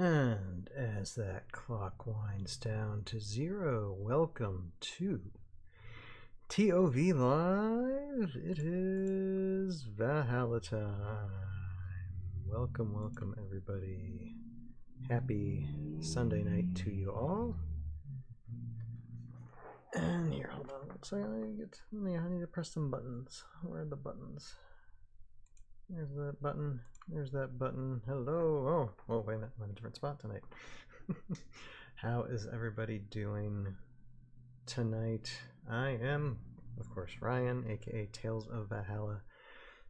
And as that clock winds down to 0, welcome to ToV Live. It is Valhalla time. Welcome, welcome everybody. Happy Sunday night to you all. And here, hold on. So I need to press some buttons. Where are the buttons? There's that button. There's that button. Hello. Oh, wait a minute. I'm in a different spot tonight. How is everybody doing tonight? I am, of course, Ryan, aka Tales of Valhalla,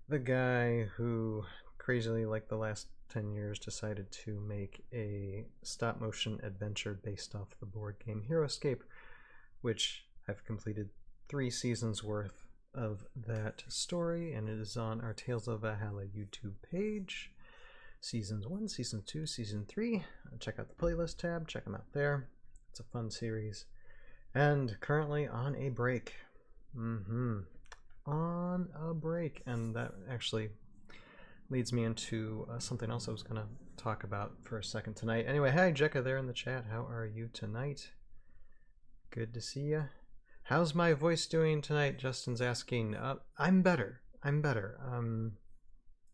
the guy who crazily, like the last 10 years, decided to make a stop motion adventure based off the board game Heroscape, which I've completed 3 seasons worth of that story, and it is on our Tales of Valhalla YouTube page. Seasons 1, Season 2, Season 3. Check out the playlist tab, check them out there. It's a fun series. And currently on a break. On a break. And that actually leads me into something else I was going to talk about for a second tonight. Anyway, hi Jekka there in the chat. How are you tonight? Good to see you. How's my voice doing tonight? Justin's asking. I'm better.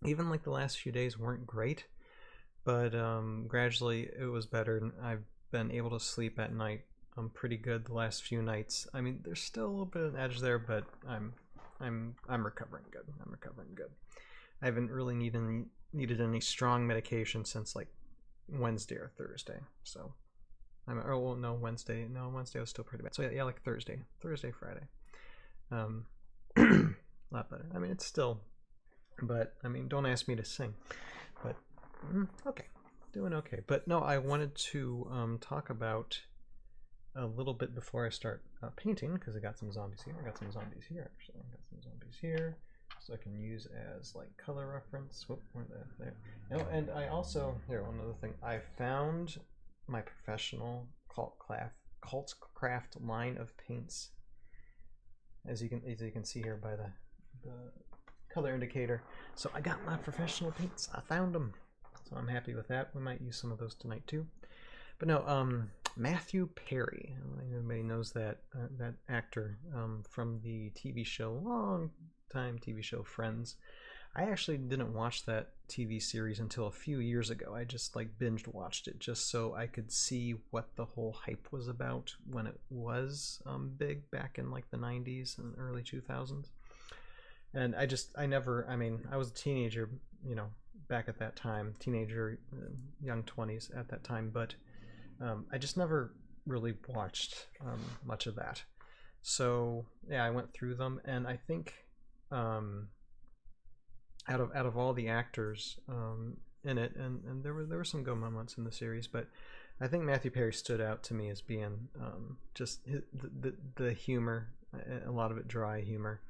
Even like the last few days weren't great, but gradually it was better, and I've been able to sleep at night pretty good the last few nights. I mean, there's still a little bit of an edge there, but I'm recovering good. I haven't really needed any strong medication since like Wednesday or Thursday. So Wednesday was still pretty bad. So yeah, like Thursday, Friday. A lot better. I mean, it's still, but I mean, don't ask me to sing. But okay, doing okay. But no, I wanted to talk about a little bit before I start painting, because I got some zombies here. I got some zombies here, so I can use as like color reference. Whoop, there. No, and I also one other thing. I found my professional cult craft line of paints, as you can see here by the color indicator. So I got my professional paints. I found them, so I'm happy with that. We might use some of those tonight too. But no, Matthew Perry. Everybody knows that that actor from the TV show, long-time TV show Friends. I actually didn't watch that TV series until a few years ago. I just like binged watched it just so I could see what the whole hype was about when it was big back in like the 90s and early 2000s. And I was a teenager, back at that time, young 20s at that time, but I just never really watched much of that. So yeah, I went through them, and I think out of all the actors in it, and there were some good moments in the series, but I think Matthew Perry stood out to me as being just the humor, a lot of it dry humor,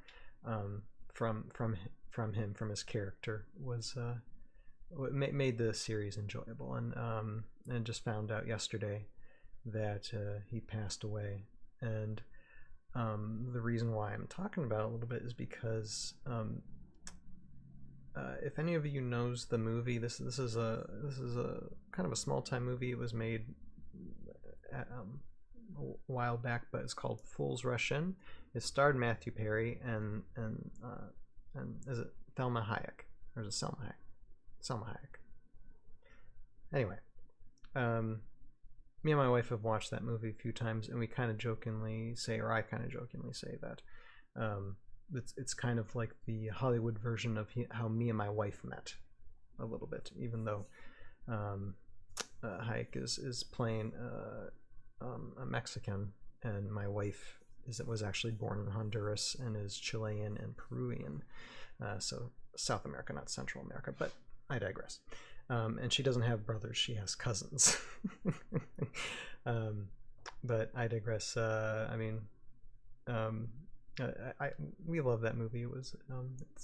from his character was what made the series enjoyable. And just found out yesterday that he passed away, and the reason why I'm talking about it a little bit is because if any of you knows the movie, this is a kind of a small time movie. It was made a while back, but it's called Fools Rush In. It starred Matthew Perry and is it Thelma Hayek, or is it Selma Hayek? Selma Hayek. Anyway, me and my wife have watched that movie a few times, and we kind of jokingly say, or I kind of jokingly say that it's kind of like the Hollywood version of how me and my wife met, a little bit, even though Hayek is playing a Mexican, and my wife was actually born in Honduras and is Chilean and Peruvian, so South America, not Central America, but I digress. And she doesn't have brothers, she has cousins. But I digress. We love that movie. It was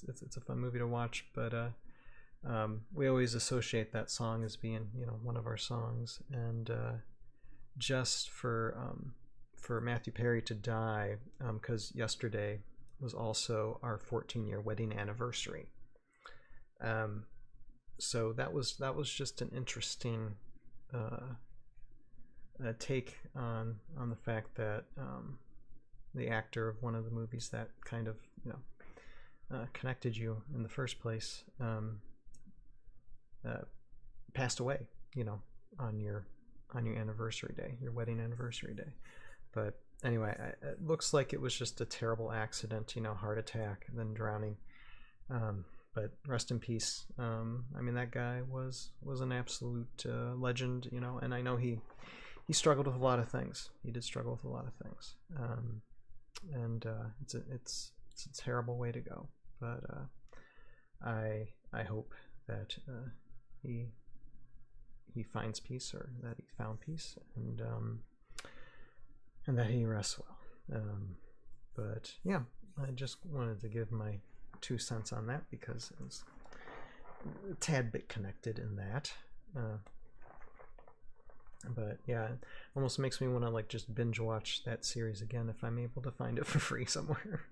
it's a fun movie to watch, but we always associate that song as being one of our songs, and just for Matthew Perry to die, because yesterday was also our 14-year wedding anniversary. So that was just an interesting take on the fact that the actor of one of the movies that kind of connected you in the first place passed away, on your anniversary day, your wedding anniversary day. But anyway, it looks like it was just a terrible accident, heart attack, then drowning. But rest in peace. I mean, that guy was an absolute legend, and I know he struggled with a lot of things. He did struggle with a lot of things, and it's a terrible way to go. But I hope that he finds peace, or that he found peace, and that he rests well. But yeah, I just wanted to give my 2 cents on that because it was a tad bit connected in that. But yeah, it almost makes me want to just binge watch that series again if I'm able to find it for free somewhere.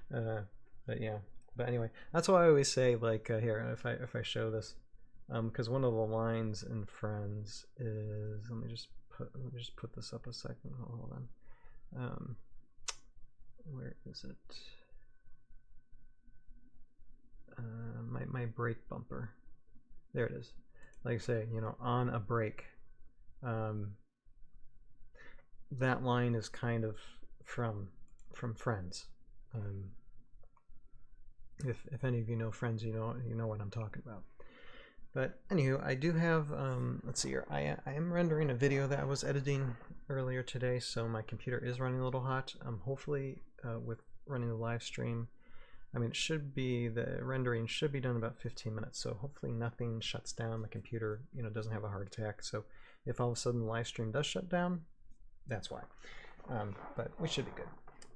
But yeah, but anyway, that's why I always say, here, if I show this, because one of the lines in Friends is, let me just put this up a second. Hold on. Where is it? My brake bumper. There it is. Like I say, on a brake. That line is kind of from Friends. If any of you know Friends, you know what I'm talking about. But anywho, I do have, let's see here, I am rendering a video that I was editing earlier today, so my computer is running a little hot. Hopefully, with running the live stream, I mean, the rendering should be done in about 15 minutes, so hopefully nothing shuts down. The computer, doesn't have a heart attack, so if all of a sudden the live stream does shut down, that's why. But we should be good.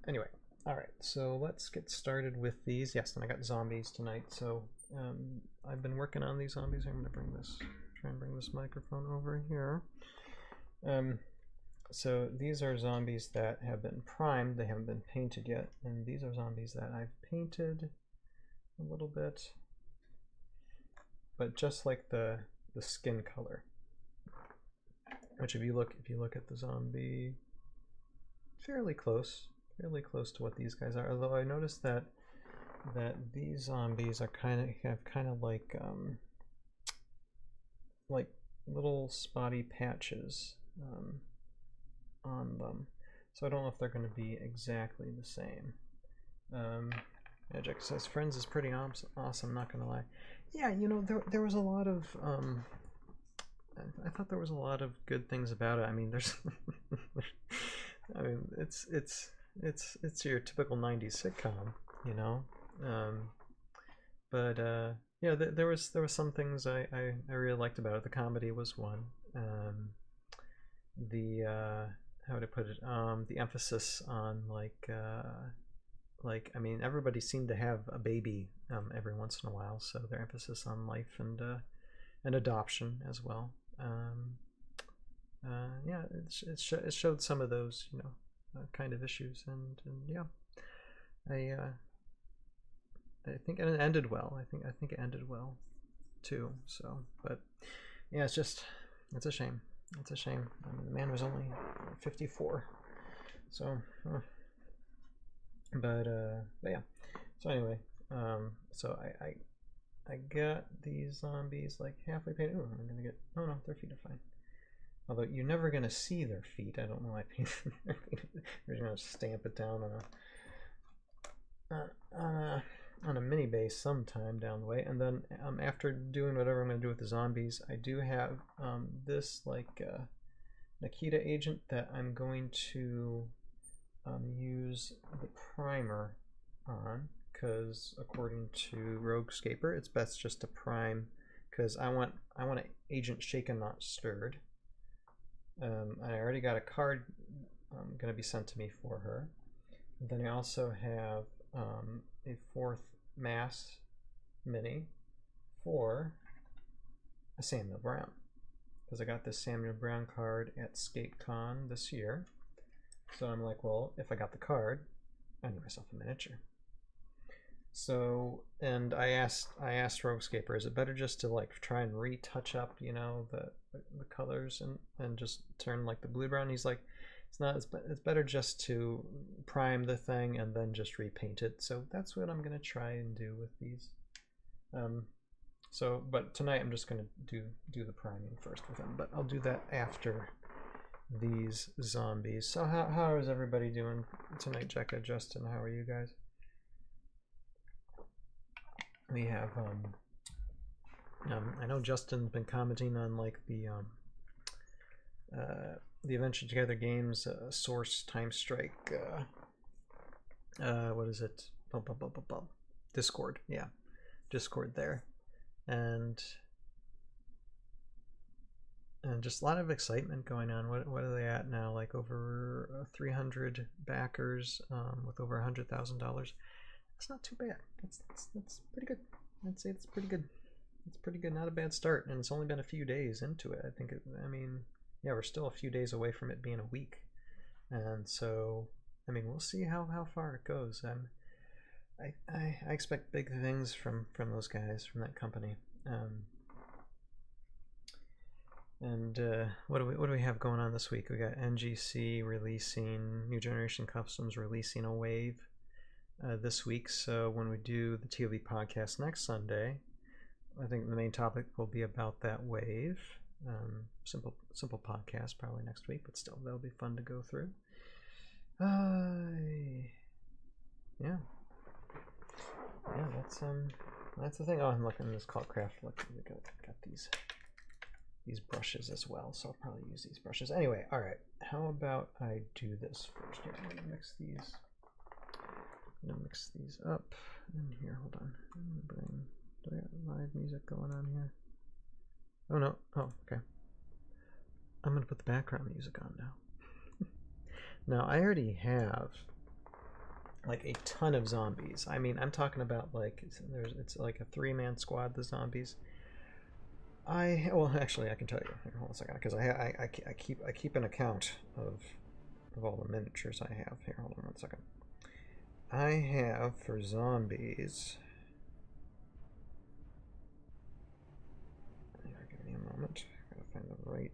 Anyway, all right, so let's get started with these. Yes, and I got zombies tonight, so I've been working on these zombies. I'm going to try and bring this microphone over here. So these are zombies that have been primed. They haven't been painted yet, and these are zombies that I've painted a little bit, but just like the skin color. Which, if you look at the zombie, fairly close to what these guys are. Although I noticed that these zombies are have like little spotty patches on them, so I don't know if they're going to be exactly the same. Magic says Friends is pretty awesome, not gonna lie. Yeah, there was a lot of I thought there was a lot of good things about it. I mean, there's I mean, it's your typical 90s sitcom, but yeah, there was some things I really liked about it. The comedy was one. The how would I put it? The emphasis on I mean, everybody seemed to have a baby every once in a while, so their emphasis on life and adoption as well. Yeah, it showed some of those kind of issues, and yeah, I think it ended well. I think it ended well too. So, but yeah, it's a shame. It's a shame. I mean, the man was only 54. So, but yeah. So anyway, so I got these zombies halfway painted. Ooh, I'm gonna get. Oh no, their feet are fine. Although you're never gonna see their feet. I don't know why I painted their feet. We're gonna stamp it down on a mini base sometime down the way, and then after doing whatever I'm gonna do with the zombies, I do have this Nikita agent that I'm going to use the primer on, because according to Roguescaper, it's best just to prime, because I want an agent shaken, not stirred. I already got a card going to be sent to me for her. And then I also have a 4th mass mini for a Samuel Brown, because I got this Samuel Brown card at SkateCon this year. So I'm like, well, if I got the card, I need myself a miniature. So, and I asked Roguescaper, is it better just to try and retouch up, the the colors and just turn like the blue brown. He's like, it's better just to prime the thing and then just repaint it. So that's what I'm gonna try and do with these. But tonight I'm just gonna do the priming first with him. But I'll do that after these zombies. So how is everybody doing tonight? Jekka, Justin, how are you guys? We have I know Justin's been commenting on like the Adventure Together Games Source Time Strike. What is it? Discord, yeah, Discord there, and just a lot of excitement going on. What are they at now? Like over 300 backers with over $100,000. That's not too bad. That's pretty good. I'd say it's pretty good. It's pretty good. Not a bad start, and it's only been a few days into it. I think. I mean, yeah, we're still a few days away from it being a week, and so I mean, we'll see how far it goes. I expect big things from those guys, from that company. What do we have going on this week? We got NGC releasing New Generation Customs, releasing a wave this week. So when we do the ToV podcast next Sunday, I think the main topic will be about that wave. Simple podcast probably next week, but still that'll be fun to go through. Yeah, that's the thing. Oh, I'm looking at this Craft. Look, we got these brushes as well, so I'll probably use these brushes. Anyway, all right. How about I do this first? Here, I'm gonna mix these up. And here, hold on. Do I have live music going on here? Oh no. Oh, okay. I'm gonna put the background music on now. Now I already have like a ton of zombies. I mean, I'm talking about like it's like a 3-man squad. The zombies. Well, actually, I can tell you. Here, hold on a second, because I keep an account of all the miniatures I have. Here, hold on 1 second. I have for zombies. Give me a moment. Gotta find the right.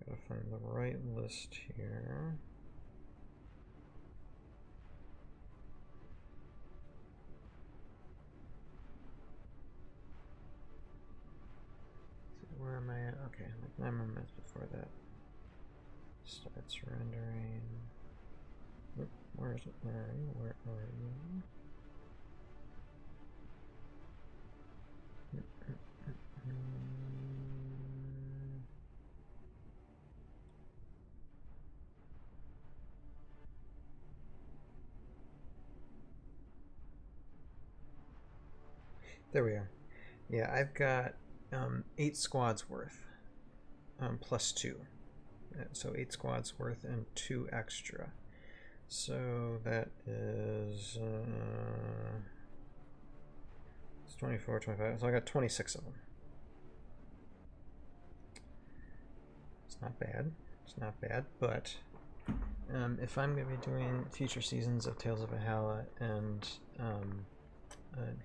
Gotta find the right list here. So where am I at? Okay, like 9 more minutes before that starts rendering. Where is it? Where are you? Where are you? There we are. Yeah, I've got 8 squads worth, plus 2. So 8 squads worth and 2 extra. So that is it's 24, 25. So I got 26 of them. It's not bad. It's not bad, but if I'm going to be doing future seasons of Tales of Valhalla and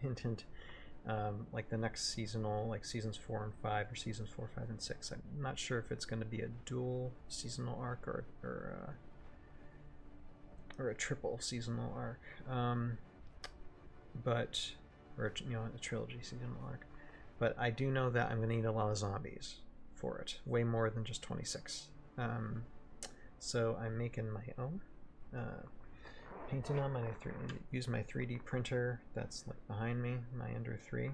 hint, like the next seasonal, like seasons 4 and 5 or seasons 4, 5, and 6, I'm not sure if it's going to be a dual seasonal arc or a triple seasonal arc, but or a trilogy seasonal arc. But I do know that I'm going to need a lot of zombies for it, way more than just 26. So I'm making my own, painting on my use my 3D printer that's like behind me, my Ender 3,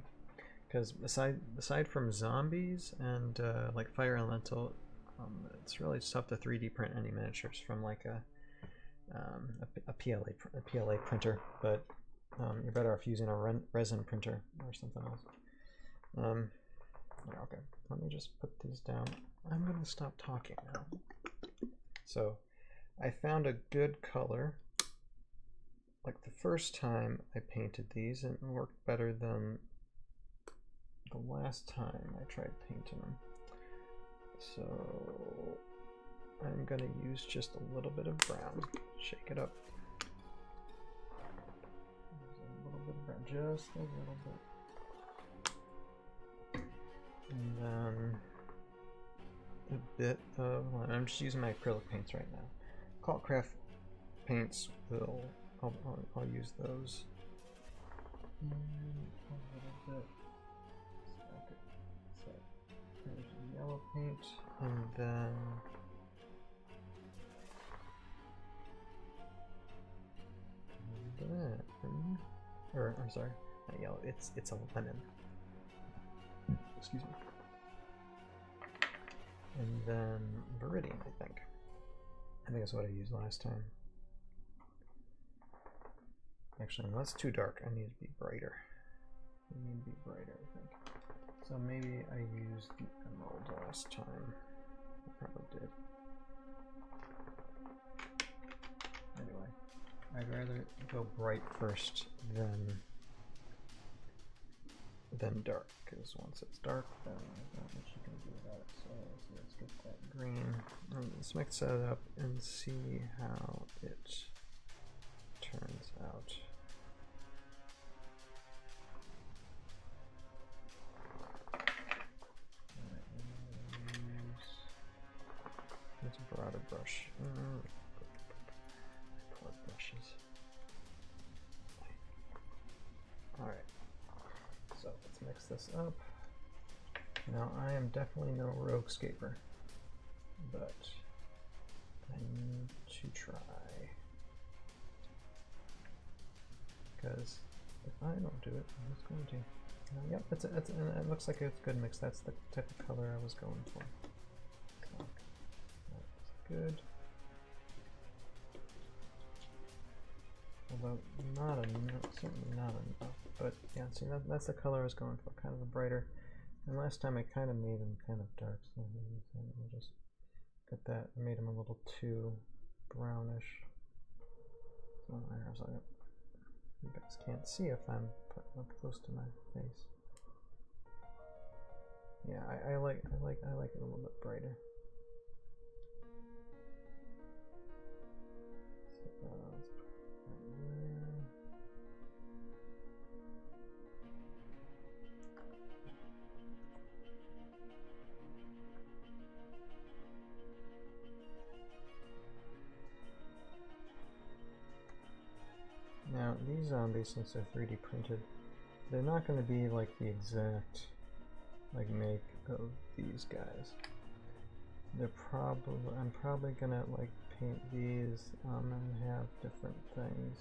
because aside from zombies and like fire elemental, it's really tough to 3D print any miniatures from like a PLA printer, but you're better off using a resin printer or something else. Okay, let me just put these down. I'm gonna stop talking now. So I found a good color. Like the first time I painted these, it worked better than the last time I tried painting them. So I'm gonna use just a little bit of brown. Shake it up. A little bit of brown, just a little bit. And then a bit of, I'm just using my acrylic paints right now. Craft paints I'll use those. And a little bit. So there's the yellow paint, and then or I'm sorry, not yellow. It's a lemon. Excuse me. And then Viridian, I think that's what I used last time. Actually, no, that's too dark. I need to be brighter. I think. So maybe I used the emerald last time. I probably did. Anyway, I'd rather go bright first than dark, because once it's dark, then there's not much you can do about it. So let's get that green. Let's mix that up and see how it turns out. It's a broader brush. Poor brushes. Alright, so let's mix this up. Now I am definitely no Heroscaper, but I need to try. Because if I don't do it, who's going to? Yep, it looks like it's a good mix. That's the type of color I was going for. So, that's good. Although not enough, certainly not enough. But yeah, see, that's the color I was going for, kind of a brighter. And last time I kind of made them kind of dark, so we'll just get that. I made them a little too brownish. So you guys can't see if I'm putting up close to my face. Yeah, I like it a little bit brighter. So, let's put that there. Now, these zombies, since they're 3D printed, they're not going to be like the exact make of these guys. I'm probably gonna paint these and have different things.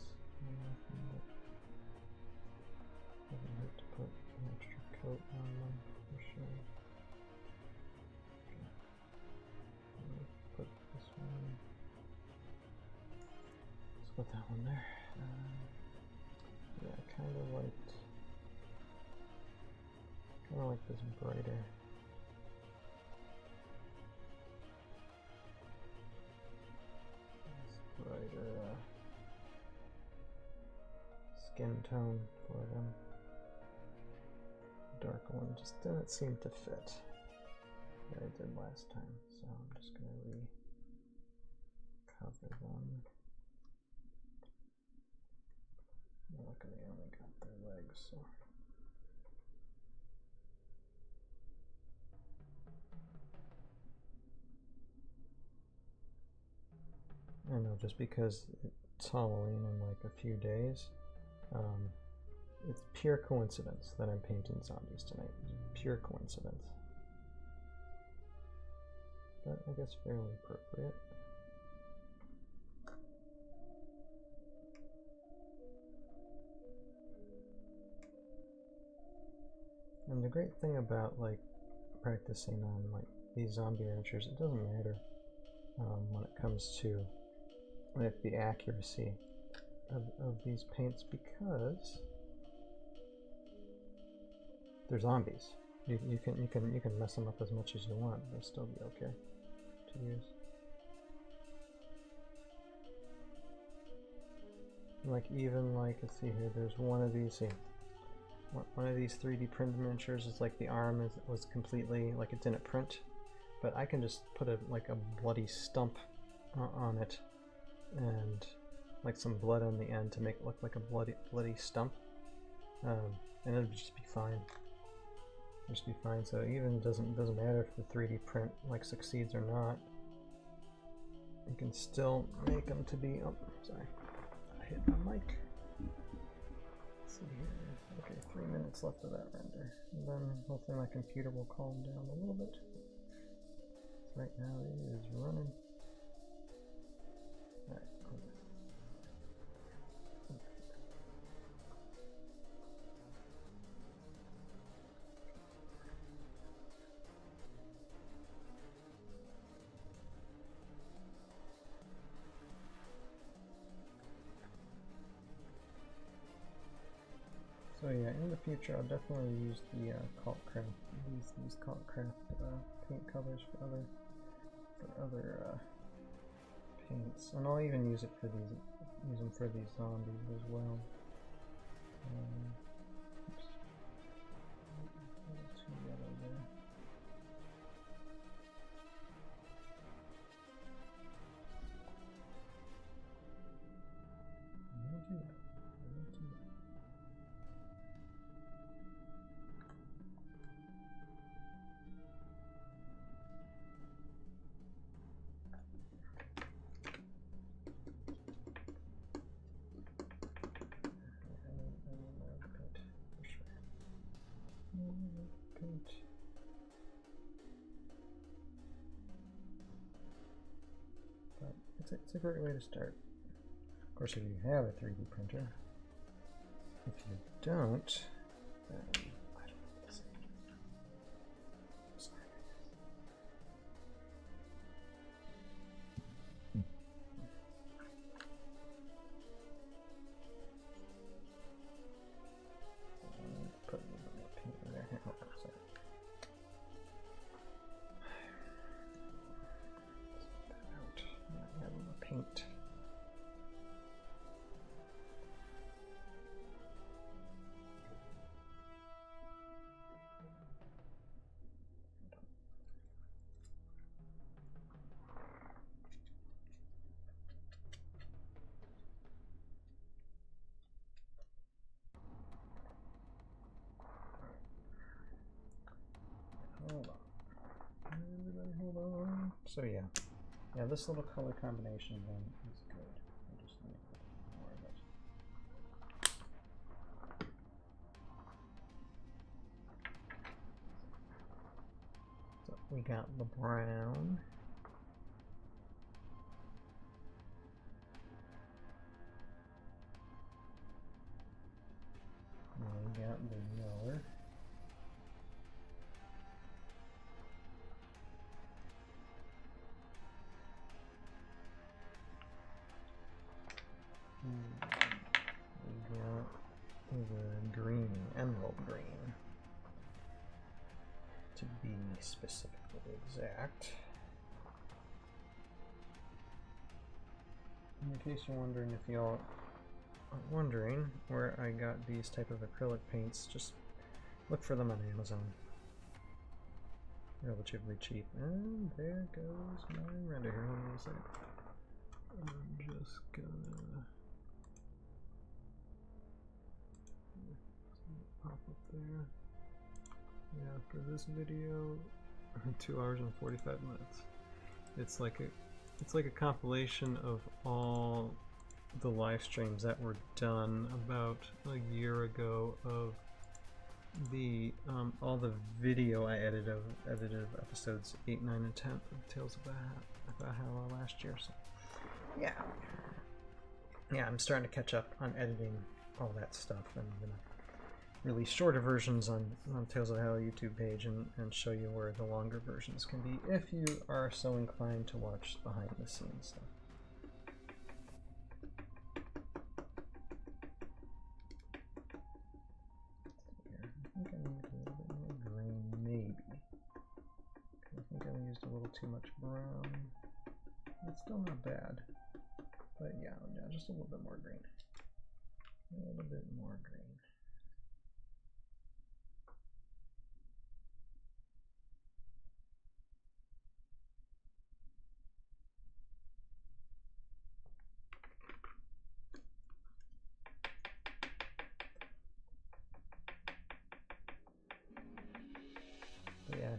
Doesn't hurt to put an extra coat on them for sure. Okay. Put this one. Let's put that one there. Yeah, I kind of like this brighter. This brighter skin tone for them. Dark one just didn't seem to fit that I did last time, so I'm just gonna recover them. Luckily, I only got their legs, so. I know, just because it's Halloween in like a few days, it's pure coincidence that I'm painting zombies tonight. It's pure coincidence. But I guess fairly appropriate. And the great thing about practicing on these zombie miniatures, it doesn't matter when it comes to the accuracy of these paints, because they're zombies. You can mess them up as much as you want; they'll still be okay to use. Even let's see here. There's one of these. See, one of these 3D printed miniatures is the arm was completely it didn't print. but I can just put like a bloody stump on it, and like some blood on the end to make it look like a bloody stump, and it'll just be fine. Just be fine. So even doesn't matter if the 3D print like succeeds or not. You can still make them to be. Oh, sorry, I hit my mic. Let's see here. Okay, 3 minutes left of that render, and then hopefully my computer will calm down a little bit. Right now it is running. All right. So yeah, in the future I'll definitely use the these Caltcraft paint colors for other paints, and I'll even use them for these zombies as well. Oops. A little too yellow there. I'll do that. But it's a great way to start. Of course, if you have a 3D printer. If you don't, then I don't know what to say. Sorry. Put a little bit more paint in there. Oh, sorry. That out. Add a little paint. Hold on. Everybody hold on. So yeah, this little color combination then is good. I'll just make a little more of it. So we got the brown. And we got the yellow. We got the green, emerald green, to be specifically exact. In case you're wondering, if y'all are wondering where I got these type of acrylic paints, just look for them on Amazon. Relatively cheap. And there goes my render here. Hold on a second. I'm just gonna pop up there. Yeah, for this video, 2 hours and 45 minutes. It's like a compilation of all the live streams that were done about a year ago of the all the video I edited of episodes 8, 9, and 10 of Tales of Valhalla last year. So yeah, I'm starting to catch up on editing all that stuff, and I'm gonna release shorter versions on Tales of Valhalla YouTube page and show you where the longer versions can be if you are so inclined to watch behind the scenes stuff. I think I need a little bit more green, maybe. I think I used a little too much brown. It's still not bad. But yeah, just a little bit more green. A little bit more green.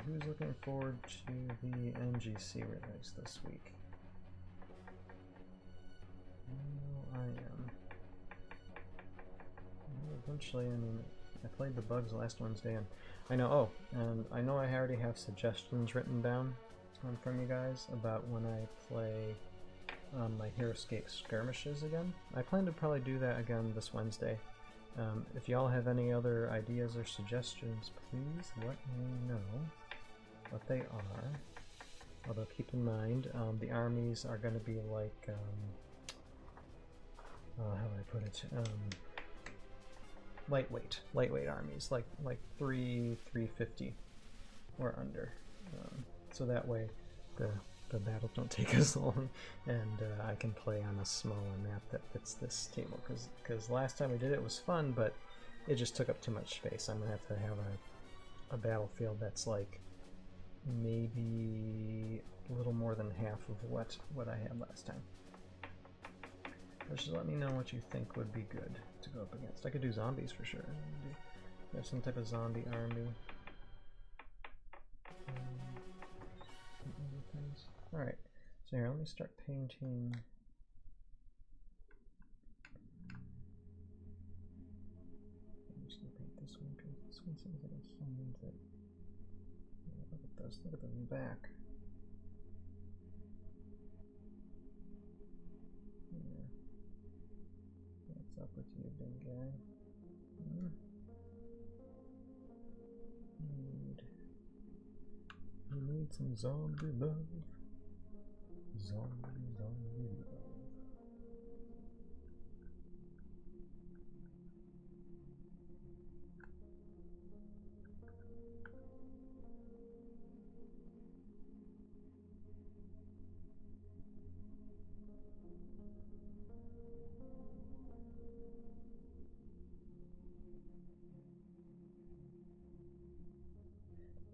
who's looking forward to the NGC release this week? I am. Eventually, I mean, I played the bugs last Wednesday, and I know, oh, and I know I already have suggestions written down from you guys about when I play my Heroscape skirmishes again. I plan to probably do that again this Wednesday. If y'all have any other ideas or suggestions, please let me know what they are. Although keep in mind, the armies are going to be like, how do I put it? Lightweight armies, like 350 or under. So that way the battles don't take as long, and I can play on a smaller map that fits this table. Because last time we did it, it was fun, but it just took up too much space. I'm gonna have to have a battlefield that's like maybe a little more than half of what I had last time. But just let me know what you think would be good to go up against. I could do zombies for sure. There's some type of zombie army. Alright, so here, let me start painting. I'm just gonna paint this one because this one seems like it's something that. Yeah, look at this, look at the back. Yeah. What's up with you, big guy? Need some zombie love. Zombie love.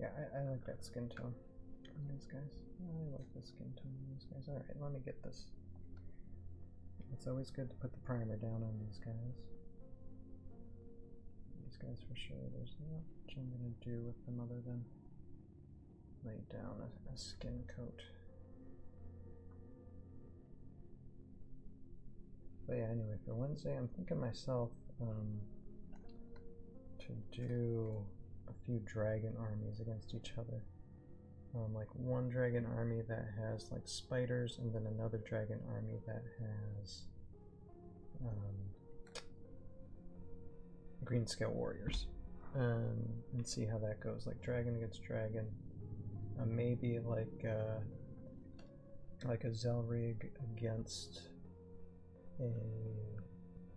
Yeah, I like that skin tone on these guys. I like the skin tone on these guys. Alright, let me get this. It's always good to put the primer down on these guys. These guys for sure. There's not much I'm going to do with them other than lay down a skin coat. But yeah, anyway, for Wednesday I'm thinking myself to do a few dragon armies against each other. Like one dragon army that has like spiders, and then another dragon army that has green scale warriors, and see how that goes. Like dragon against dragon, maybe like a Zelrig against a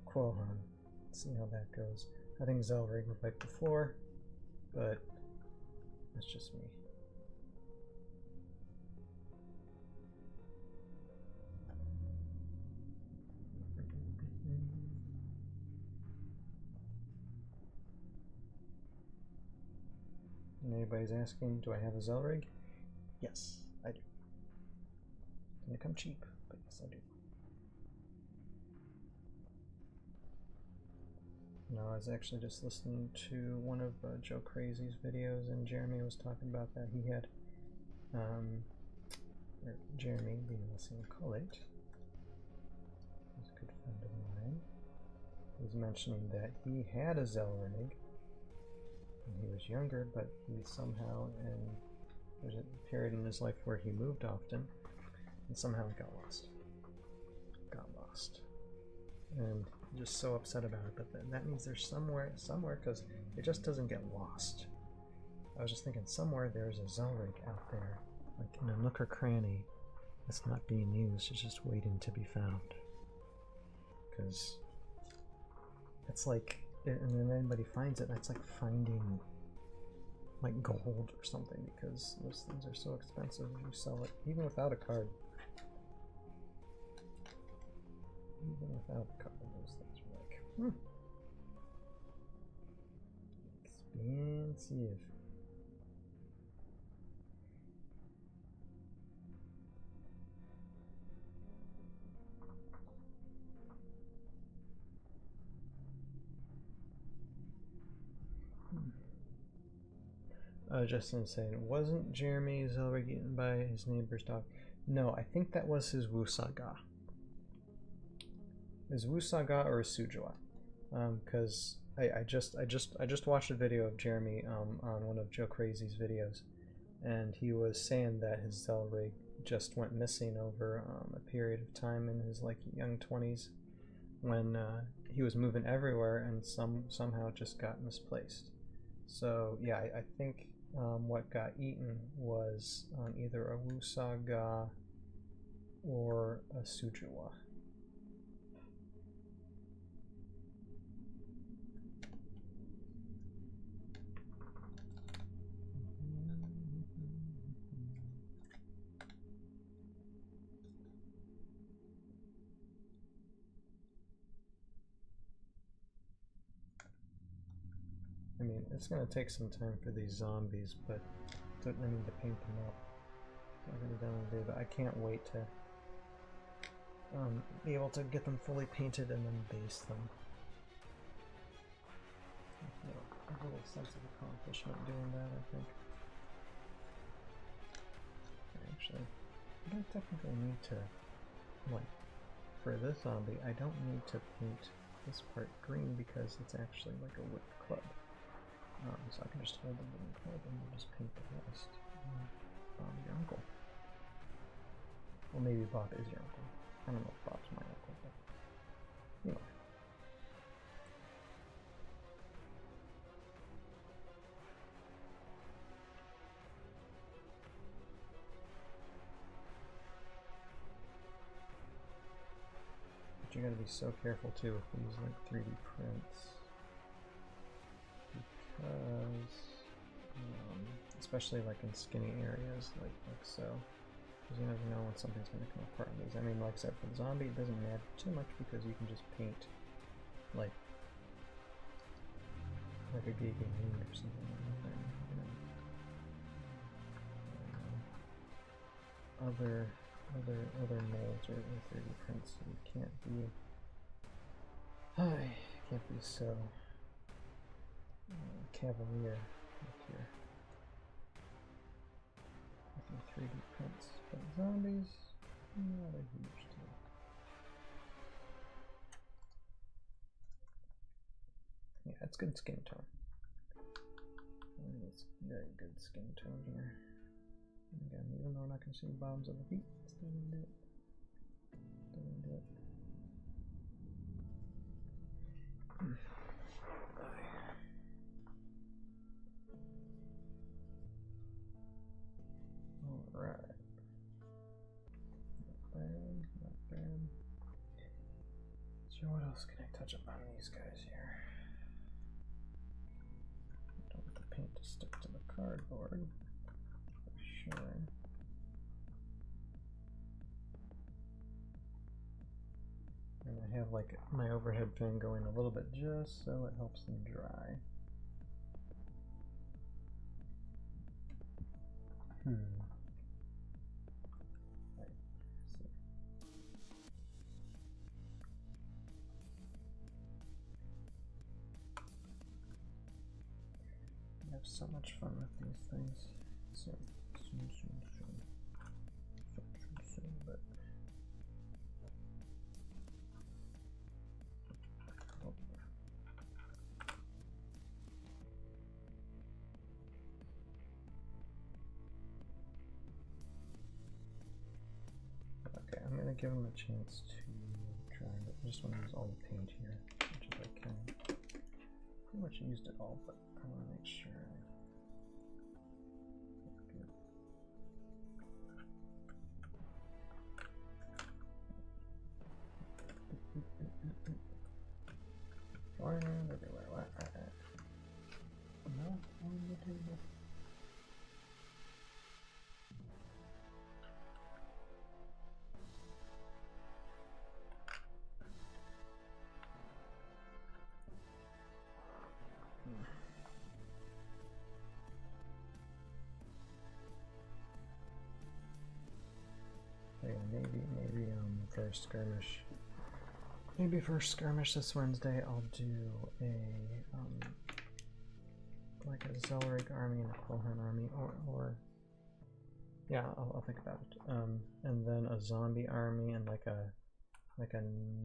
Quohan. See how that goes. I think Zelrig would wipe the floor, but that's just me. And anybody's asking, do I have a Zelrig? Yes, I do. It's gonna come cheap, but yes, I do. No, I was actually just listening to one of Joe Crazy's videos, and Jeremy was talking about that. He had, or Jeremy, the Listening Collate, he's a good friend of mine, was mentioning that he had a Zelrig when he was younger, but he somehow, and there's a period in his life where he moved often, and somehow it got lost. And just so upset about it, but then that means there's somewhere, because it just doesn't get lost. I was just thinking somewhere there's a Zelrig out there, like in a nook or cranny, that's not being used, it's just waiting to be found. Because it's like, and then anybody finds it, that's like finding like gold or something, because those things are so expensive if you sell it, even without a card. Even without a card, those things are like, expensive. Justin saying, wasn't Jeremy Zellweger eaten by his neighbor's dog? No, I think that was his Wusaga. Is Wusaga or Sujawa? Because I just watched a video of Jeremy on one of Joe Crazy's videos, and he was saying that his Zellrig just went missing over a period of time in his like young 20s when he was moving everywhere and somehow just got misplaced. So yeah, I think what got eaten was either a Wusaga or a Sujawa. I mean, it's gonna take some time for these zombies, but I need to paint them up. I'm gonna do it, but I can't wait to be able to get them fully painted and then base them. I feel a little sense of accomplishment doing that, I think. Actually, I don't technically need to, like, for this zombie, I don't need to paint this part green because it's actually like a wood club. So I can just hold the wooden club and then just paint the rest. Bob, your uncle. Well, maybe Bob is your uncle. I don't know if Bob's my uncle, but anyway. But you gotta be so careful too if we use like 3D prints. Because, especially like in skinny areas, like so, because you never know when something's going to come apart in these. I mean, like I said, for the zombie, it doesn't matter too much because you can just paint like a Giga moon or something like that, you know. Other molds or 3D prints, so you can't be so cavalier with your 3D prints, but zombies, not a huge deal. Yeah, it's good skin tone. It's very good skin tone here. And again, even though I'm not going to see the bottoms of the feet, still going to do it. Still going to do it. Alright. Not bad, not bad. So what else can I touch up on these guys here? I don't want the paint to stick to the cardboard, for sure. And I have like my overhead fan going a little bit just so it helps them dry. I have so much fun with these things. So soon, but okay, I'm gonna give them a chance to try, but I just want to use all the paint here, as much as I can. Pretty much used it all, but I want to make sure it's good. Flying around everywhere. No, on the table. Yeah, maybe first skirmish. Maybe first skirmish this Wednesday I'll do a like like a Zelrig army and a Quillhorn army, or yeah, I'll think about it. And then a zombie army and like a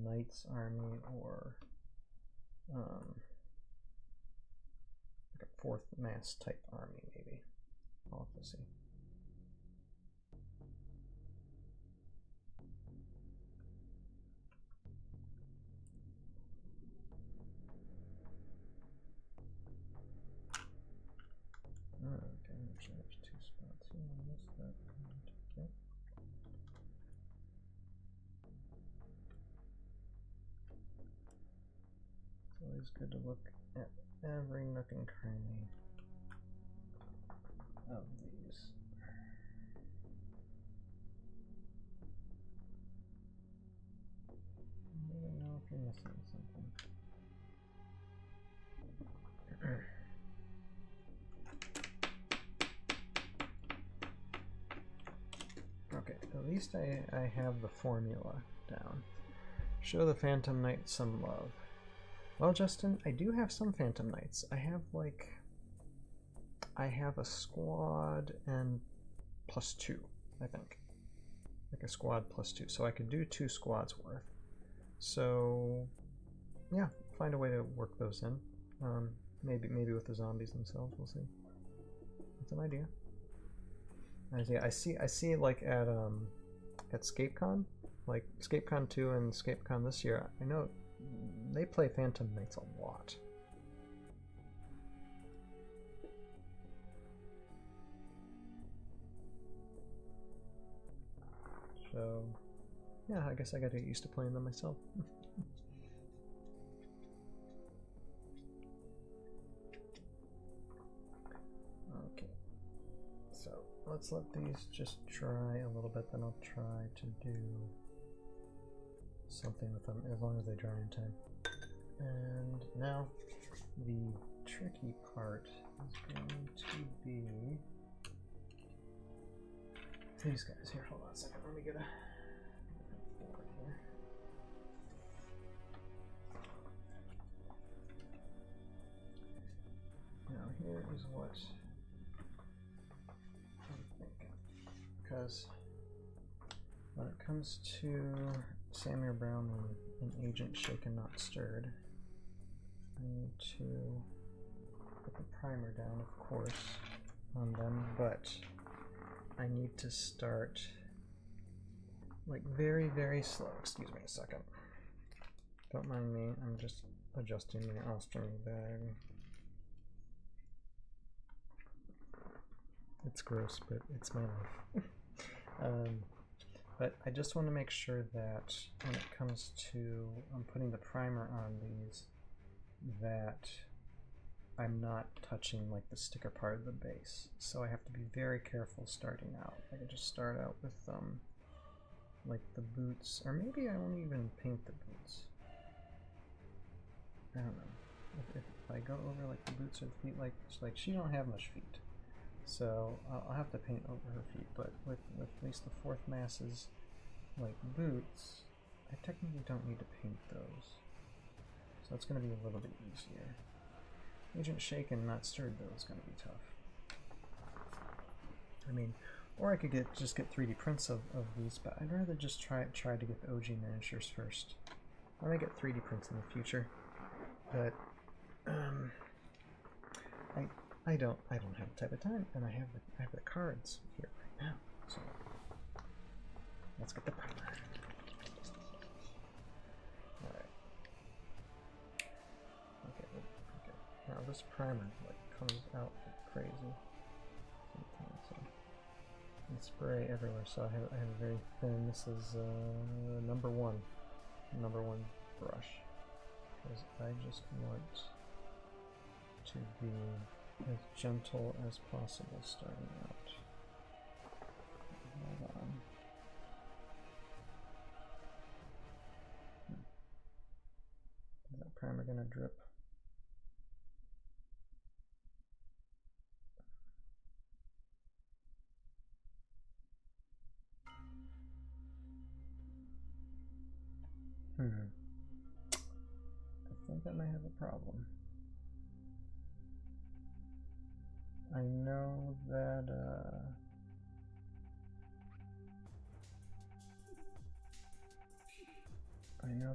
Knights army, or like a 4th mass type army maybe. I'll have to see. Okay, there's 2 spots here. I missed that. Okay. It's always good to look at every nook and cranny of these. You never know if you're missing something. Okay, at least I have the formula down. Show the Phantom Knight some love. Well, Justin, I do have some Phantom Knights. I have a squad and +2, I think. Like a squad +2. So I could do 2 squads worth. So yeah, find a way to work those in. Maybe with the zombies themselves, we'll see. It's an idea. I see like at ScapeCon, like ScapeCon 2 and ScapeCon this year, I know they play Phantom Knights a lot. So yeah, I guess I gotta get used to playing them myself. Okay, so let's let these just dry a little bit, then I'll try to do something with them as long as they dry in time. And now the tricky part is going to be these guys here. Hold on a second, let me get a board here. Now here is what I'm thinking, because when it comes to Samuel Brown and Agent Shaken Not Stirred, I need to put the primer down, of course, on them, but I need to start like very, very slow. Excuse me a second. Don't mind me, I'm just adjusting my ostomy bag. It's gross, but it's my life. But I just want to make sure that when it comes to putting the primer on these, that I'm not touching like the sticker part of the base. So I have to be very careful starting out. I could just start out with like the boots, or maybe I won't even paint the boots. I don't know. If I go over like the boots or the feet, like she don't have much feet. So I'll have to paint over her feet, but with at least the 4th masses, like boots, I technically don't need to paint those. So that's going to be a little bit easier. Agent Shaken Not Stirred though is going to be tough. I mean, or I could just get 3D prints of these, but I'd rather just try to get the OG miniatures first. I might get 3D prints in the future, but I don't have the type of time, and I have the cards here right now. So let's get the primer. All right. Okay. Now this primer like comes out like crazy sometimes. So and spray everywhere. So I have a very thin. This is number one brush, because I just want to be as gentle as possible starting out. Hold on. Is that primer gonna drip? I think I may have a problem. know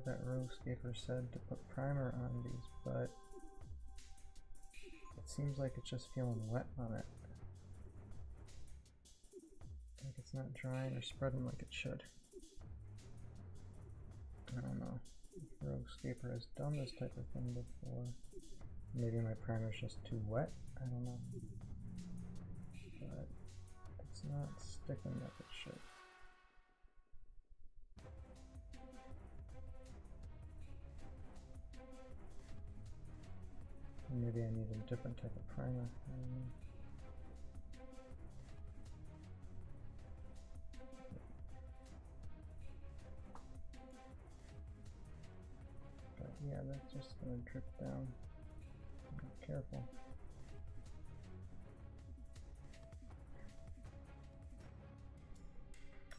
that Heroscape said to put primer on these, but it seems like it's just feeling wet on it. Like it's not drying or spreading like it should. I don't know if Heroscape has done this type of thing before. Maybe my primer's just too wet, I don't know. But it's not sticking like it should. Maybe I need a different type of primer. But yeah, that's just gonna drip down. Be careful.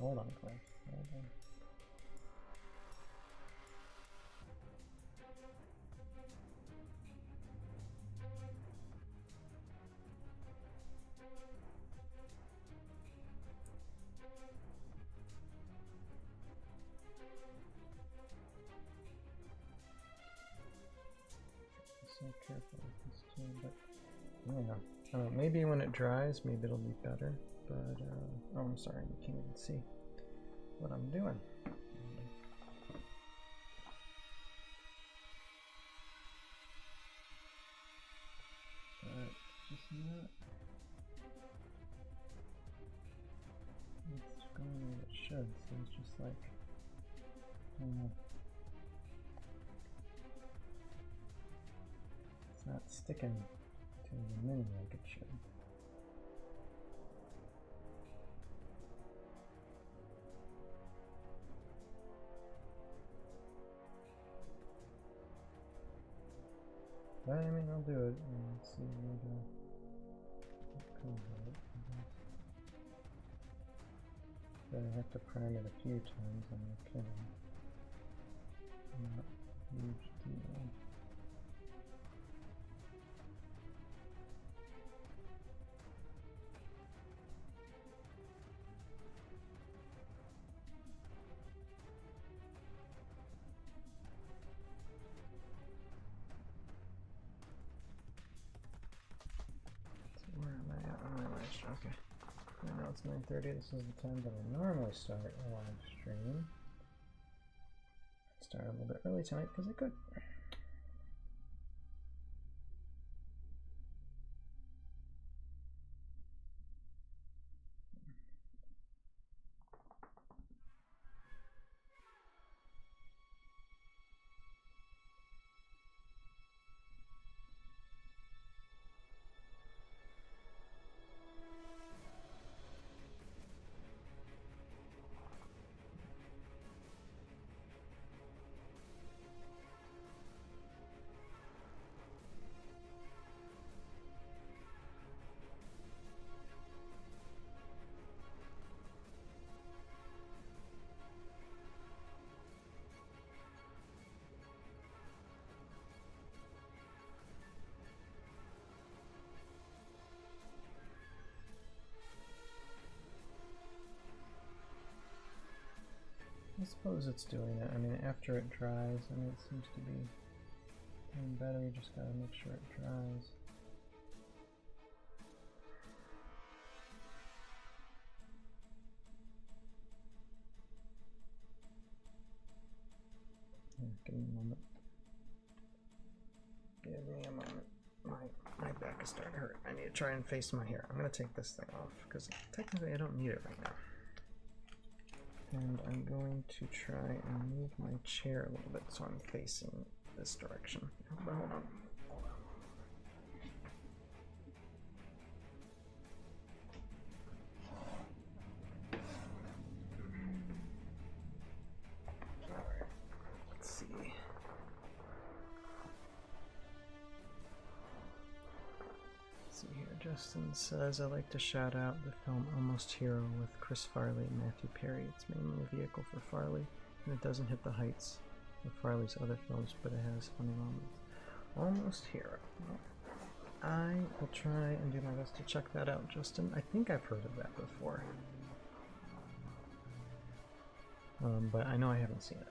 Hold on, Clay. Hold on. So careful with this too, but yeah, maybe when it dries, maybe it'll be better. But oh, I'm sorry, you can't even see what I'm doing. But just not. It's going where it should, so it's just like, I don't know. It's not sticking to the mini like it should. But I mean, I'll do it and see what comes of it. But I have to prime it a few times, I'm not kidding. Not a huge deal. Okay. Right now it's 9:30. This is the time that I normally start a live stream. I started a little bit early tonight because I could. I suppose it's doing it. I mean, after it dries, I mean, it seems to be doing better. You just gotta make sure it dries. Give me a moment. Give me a moment. My back is starting to hurt. I need to try and face my hair. I'm gonna take this thing off because technically I don't need it right now. And I'm going to try and move my chair a little bit so I'm facing this direction. But hold on. Alright, let's see. Justin says, I like to shout out the film Almost Hero with Chris Farley and Matthew Perry. It's mainly a vehicle for Farley, and it doesn't hit the heights of Farley's other films, but it has funny moments. Almost Hero. Well, I will try and do my best to check that out, Justin. I think I've heard of that before. But I know I haven't seen it.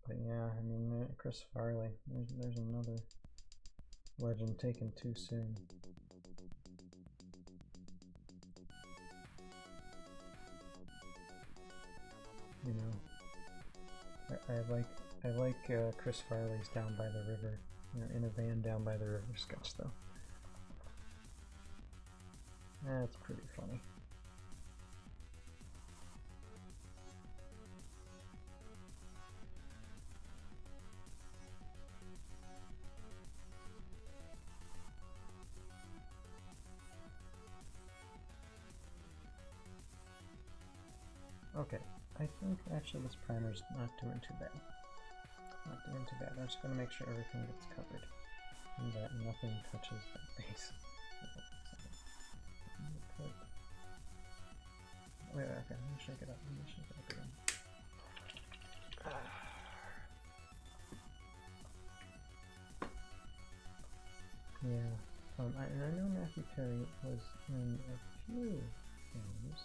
But yeah, I mean, Chris Farley, there's another legend taken too soon. You know, I like Chris Farley's Down by the River, you know, in a van down by the river sketch though. That's pretty funny. Okay, I think actually this primer's not doing too bad. Not doing too bad. I'm just going to make sure everything gets covered and that nothing touches the base. Wait, okay, let me shake it up. Let me shake it up again. Yeah, I know Matthew Perry was in a few things.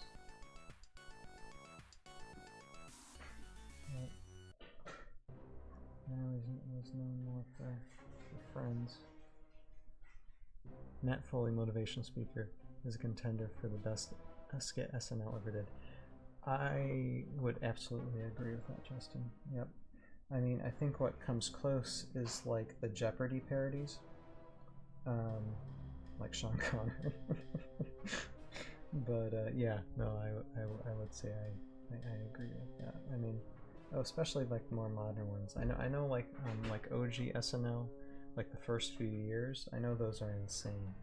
Now he's known more for Friends. Matt Foley, motivation speaker, is a contender for the best skit SNL ever did. I would absolutely agree with that, Justin. Yep. I mean, I think what comes close is like the Jeopardy parodies, like Sean Connery. But yeah, no, I would say I agree with that. I mean, especially like more modern ones. I know like OG SNL, like the first few years. I know those are insane,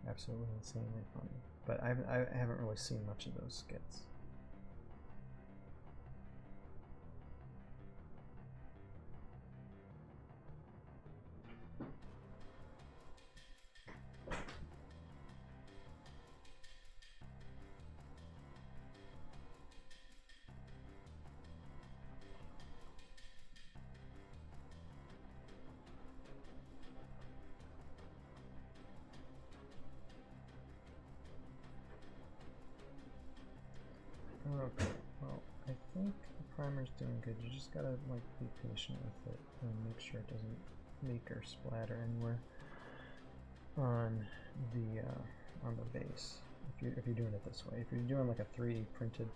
absolutely insanely funny. But I haven't really seen much of those skits. Okay, well, I think the primer's doing good. You just gotta like be patient with it and make sure it doesn't leak or splatter anywhere on the base. If you're doing it this way, if you're doing like a 3D printed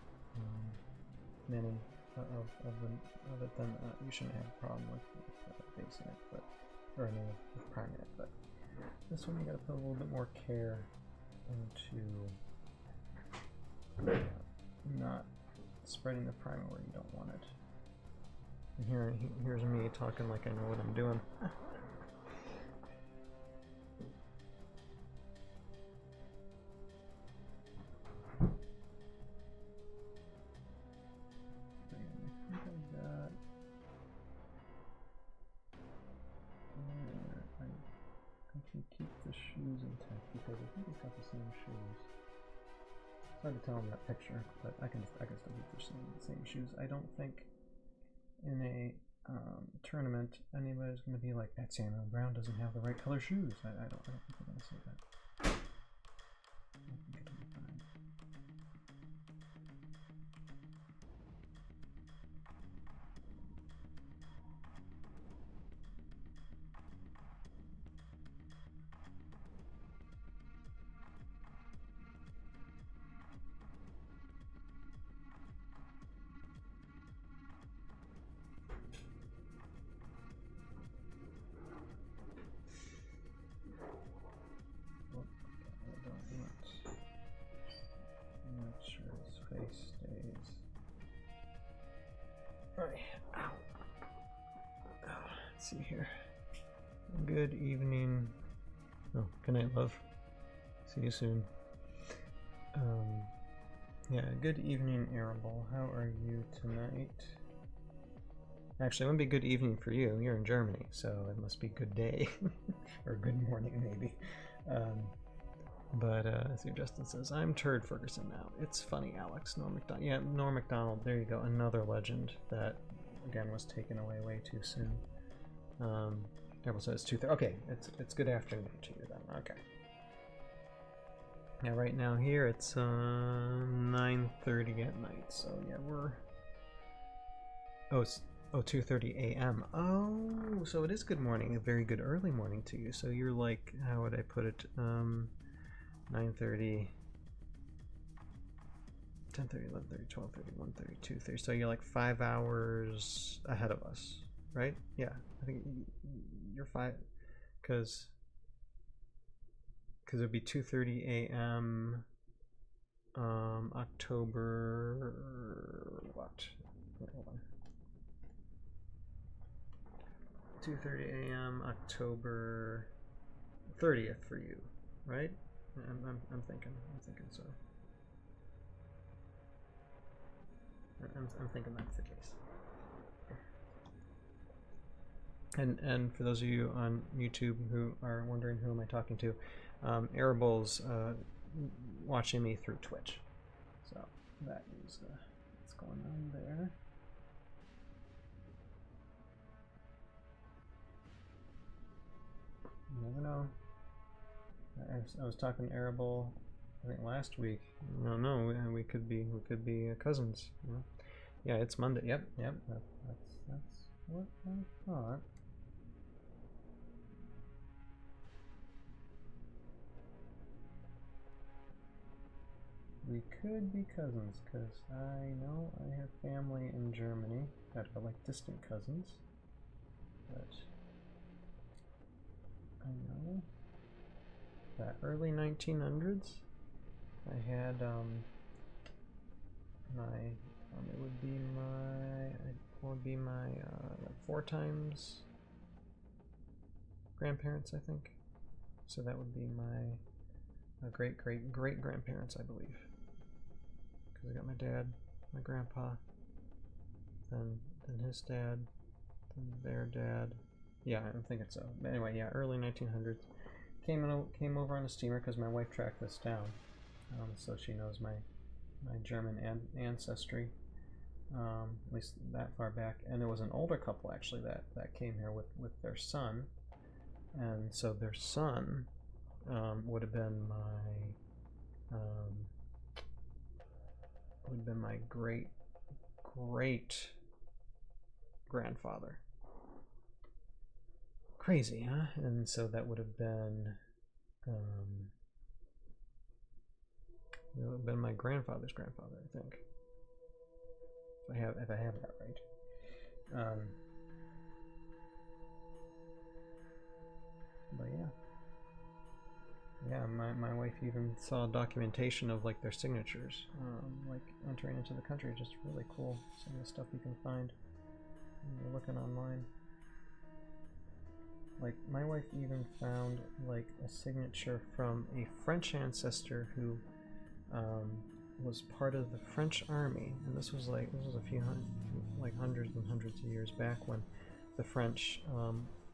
mini of it, then you shouldn't have a problem with basing it, but or I mean with priming it. But this one you gotta put a little bit more care into. Not spreading the primer where you don't want it. And here's me talking like I know what I'm doing. I can keep the shoes intact because I think it's got the same shoes. It's hard to tell in that picture, but I can still keep the same shoes. I don't think in a tournament anybody's going to be like, that Samuel Brown doesn't have the right color shoes. I don't think they're going to say that. I think it'll be fine. Face stays. Alright, ow. Let's see here. Good evening. Oh, good night, love. See you soon. Yeah, good evening, Arable. How are you tonight? Actually, it wouldn't be good evening for you. You're in Germany, so it must be good day. Or good morning, maybe. But as Justin says, I'm Turd Ferguson now. It's funny, Alex. Norm Macdonald. Yeah, Norm Macdonald. There you go. Another legend that again was taken away way too soon. Everyone says 2:30. Okay, it's good afternoon to you then. Okay. Yeah, right now here it's 9:30 at night. So yeah, we're it's 2:30 a.m. Oh, so it is good morning, a very good early morning to you. So you're like, how would I put it? 9:30, 10:30, 11:30, 12:30, 1:30, 2:30. So you're like 5 hours ahead of us, right? Yeah, I think you're 5, because it would be 2:30 a.m. October what? Wait, hold on. 2:30 a.m. October 30th for you, right? I'm thinking so. I'm thinking that's the case. And for those of you on YouTube who are wondering who am I talking to, Arable's watching me through Twitch, so that is what's going on there. You never know. I was talking to Arable, I think last week. No, we could be cousins. You know? Yeah, it's Monday. Yep. That's what I thought. We could be cousins, because I know I have family in Germany that are like distant cousins, but I know that early 1900s I had it would be my like 4 times grandparents, I think. So that would be my great grandparents, I believe. Because I got my dad, my grandpa, then his dad, then their dad. Yeah, I'm thinking so. But anyway, yeah, early 1900s. Came over on a steamer because my wife tracked this down, so she knows my German ancestry, at least that far back. And there was an older couple actually that came here with their son, and so their son would have been my great grandfather. Crazy, huh? And so that would have been my grandfather's grandfather, I think. If I have that right. But yeah, my wife even saw documentation of like their signatures, like entering into the country. Just really cool. Some of the stuff you can find when you're looking online. Like my wife even found like a signature from a French ancestor who was part of the French army, and this was a few hundreds and hundreds of years back when the French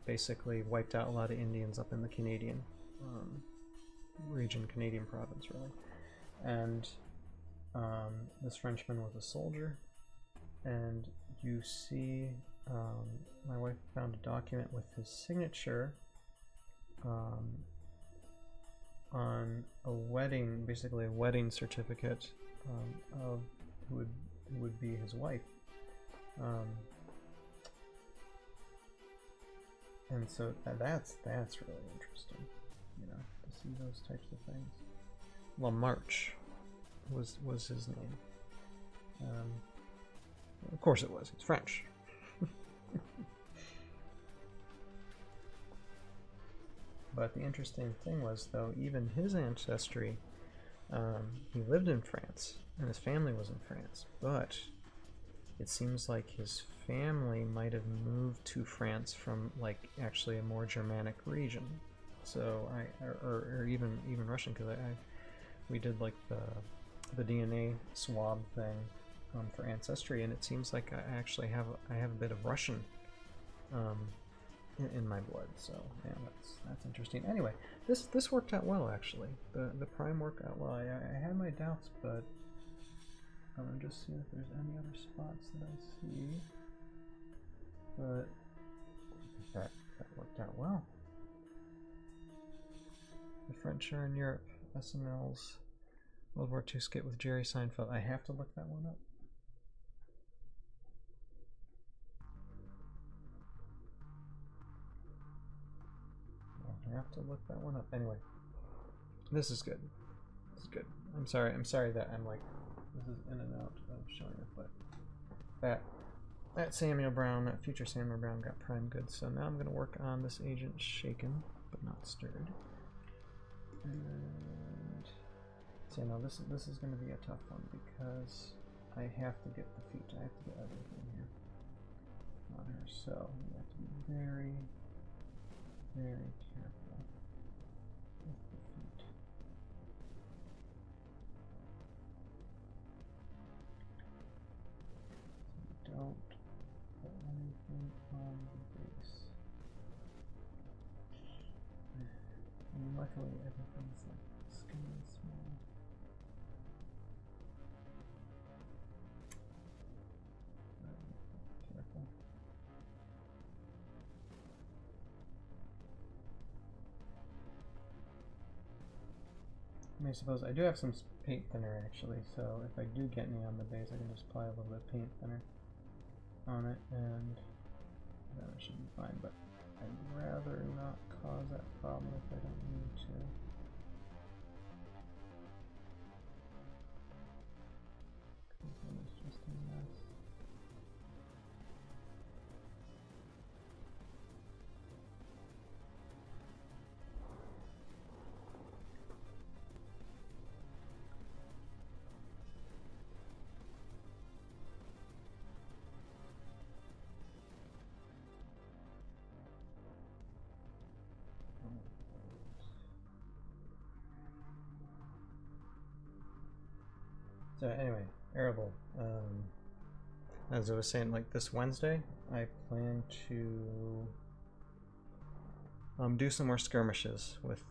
basically wiped out a lot of Indians up in the Canadian region, Canadian province, really. And this Frenchman was a soldier, and you see my wife found a document with his signature on a wedding, basically a wedding certificate of who would be his wife. And so that's really interesting, you know, to see those types of things. Lamarche was his name. Of course it was. It's French. But the interesting thing was, though, even his ancestry, he lived in France, and his family was in France, but it seems like his family might have moved to France from, like, actually a more Germanic region. So, or even Russian, because we did, like, the DNA swab thing for ancestry, and it seems like I actually have a bit of Russian in my blood. So yeah, that's interesting. Anyway, this worked out well, actually. The prime worked out well. I had my doubts, but I'm just seeing if there's any other spots that I see. but that worked out well. The French are in Europe. SNL's World War II skit with Jerry Seinfeld. I have to look that one up. I have to look that one up. Anyway, this is good. This is good. I'm sorry that I'm like, this is in and out of showing it, but that Samuel Brown, that future Samuel Brown got prime good. So now I'm going to work on this agent shaken but not stirred. And so now this is going to be a tough one because I have to get the feet. I have to get everything here on her. So we have to be very, very careful with the feet. So don't put anything on the base. And luckily everything's like skinny small. Careful. I suppose I do have some paint thinner actually, so if I do get any on the base, I can just apply a little bit of paint thinner on it, and that should be fine. But I'd rather not cause that problem if I don't need to. This one is just a mess. So anyway, Arable, as I was saying, like this Wednesday, I plan to do some more skirmishes with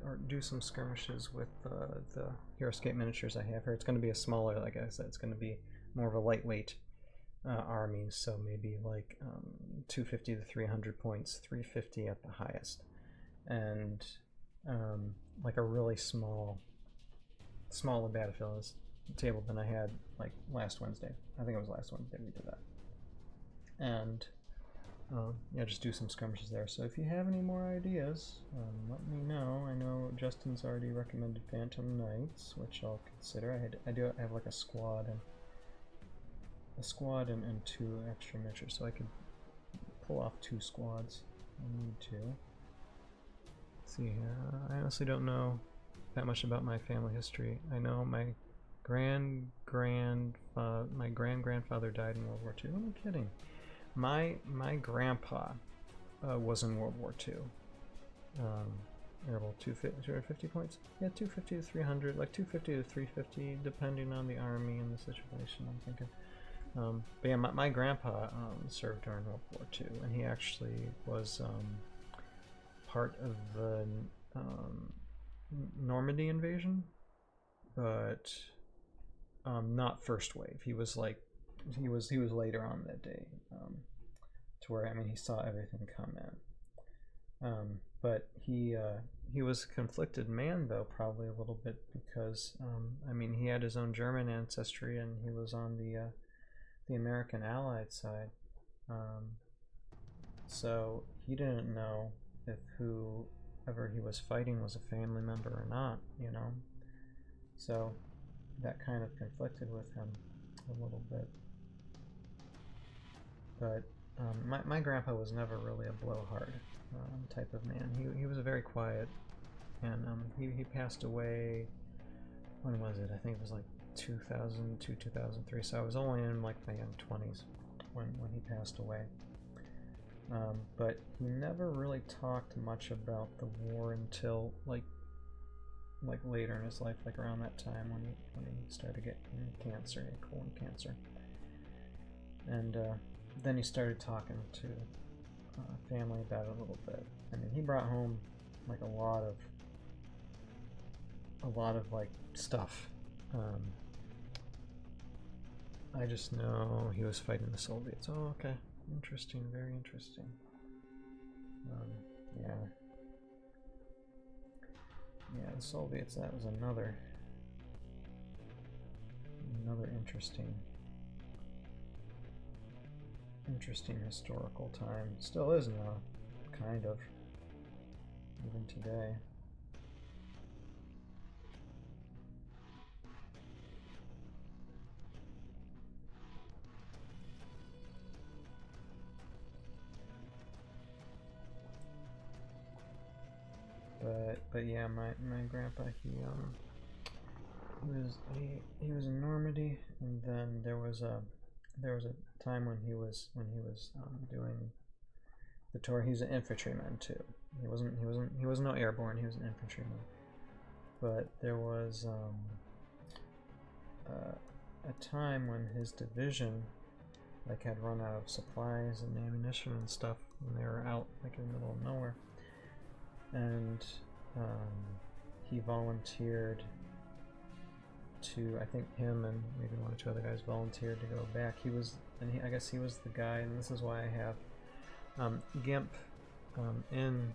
or do some skirmishes with the Heroscape miniatures I have here. It's going to be a smaller, like I said, it's going to be more of a lightweight army, so maybe like 250 to 300 points, 350 at the highest, and like a really smaller battlefield table than I had like last Wednesday. I think it was last Wednesday we did that. And yeah, just do some skirmishes there. So if you have any more ideas, let me know. I know Justin's already recommended Phantom Knights, which I'll consider. I do have like a squad and 2 extra miniatures, so I could pull off 2 squads if I need to. Let's see here. I honestly don't know that much about my family history. I know my grand-grandfather died in World War II. I'm kidding. My grandpa was in World War II. Arable 250 points? Yeah, 250 to 300, like 250 to 350, depending on the army and the situation, I'm thinking. But yeah, my grandpa served during World War II, and he actually was part of the Normandy invasion, but not first wave. He was like he was later on that day, to where, I mean, he saw everything come in. But he was a conflicted man, though, probably a little bit, because I mean, he had his own German ancestry, and he was on the American Allied side. So he didn't know if whoever he was fighting was a family member or not, you know. So that kind of conflicted with him a little bit. But my grandpa was never really a blowhard type of man. He was a very quiet, and he passed away, when was it? I think it was like 2002, 2003, so I was only in like my young 20s when he passed away. But he never really talked much about the war until like later in his life, like around that time when he started getting cancer, colon cancer, and then he started talking to family about it a little bit. I mean, he brought home like a lot of like stuff. I just know he was fighting the Soviets. Oh, okay. Interesting, very interesting. Yeah. Yeah, the Soviets, that was another interesting historical time. Still is now, kind of, even today. But yeah, my grandpa, he was in Normandy, and then there was a time when he was doing the tour. He's an infantryman too. He wasn't no airborne. He was an infantryman. But there was a time when his division like had run out of supplies and ammunition and stuff, and they were out like in the middle of nowhere. And he volunteered to, I think him and maybe one or two other guys volunteered to go back. I guess he was the guy, and this is why I have Gimp in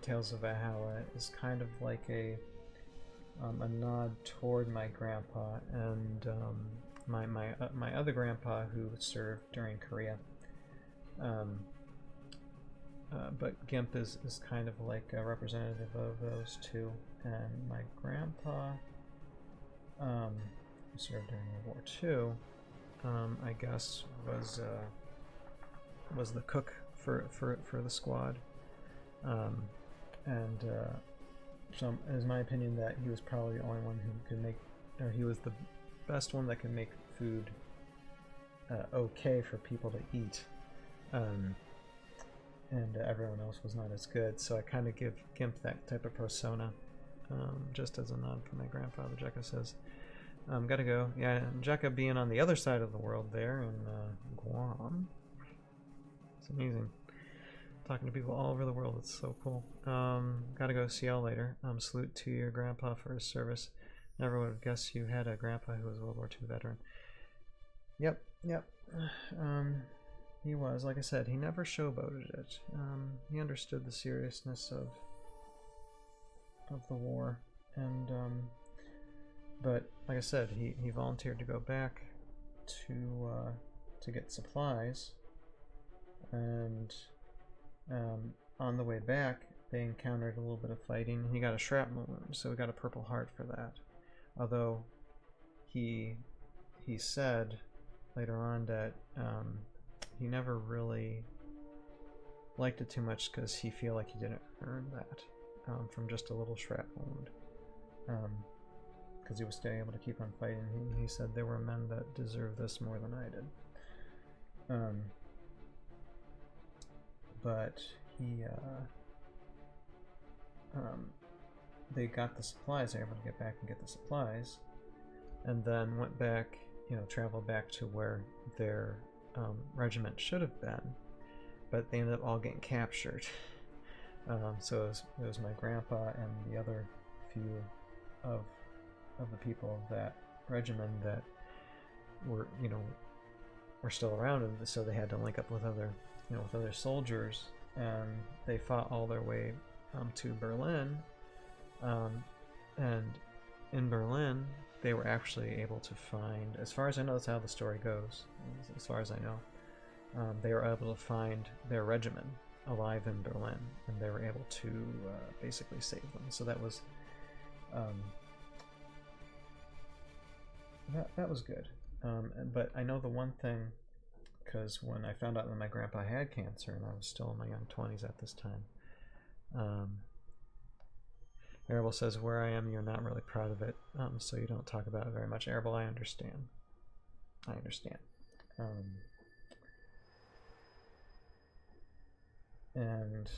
Tales of Valhalla is kind of like a nod toward my grandpa and my other grandpa who served during Korea. But Gimp is kind of like a representative of those two. And my grandpa, who served during World War II, I guess was the cook for the squad. So it is my opinion that he was probably the only one who could make, or he was the best one that could make food okay for people to eat. And everyone else was not as good, so I kind of give Gimp that type of persona, just as a nod for my grandfather. Jekka says, gotta go. Yeah, Jekka being on the other side of the world there in Guam. It's amazing. Talking to people all over the world, it's so cool. Gotta go, see y'all later. Salute to your grandpa for his service. Never would have guessed you had a grandpa who was a World War II veteran. Yep. He was, like I said, he never showboated it. He understood the seriousness of the war, and but like I said, he volunteered to go back to get supplies, and on the way back they encountered a little bit of fighting, and he got a shrapnel wound, so he got a Purple Heart for that. Although he said later on that he never really liked it too much because he feel like he didn't earn that from just a little shrapnel wound, because he was still able to keep on fighting. He said there were men that deserved this more than I did. But they got the supplies. They were able to get back and get the supplies, and then went back, traveled back to where their regiment should have been, but they ended up all getting captured. So it was my grandpa and the other few of the people of that regiment that were still around, and so they had to link up with other soldiers, and they fought all their way to Berlin, and in Berlin they were actually able to find, as far as I know, that's how the story goes, as far as I know, they were able to find their regiment alive in Berlin, and they were able to basically save them. So that was that was good. But I know the one thing, because when I found out that my grandpa had cancer, and I was still in my young 20s at this time, Arable says, where I am, you're not really proud of it, so you don't talk about it very much. Arable, I understand. And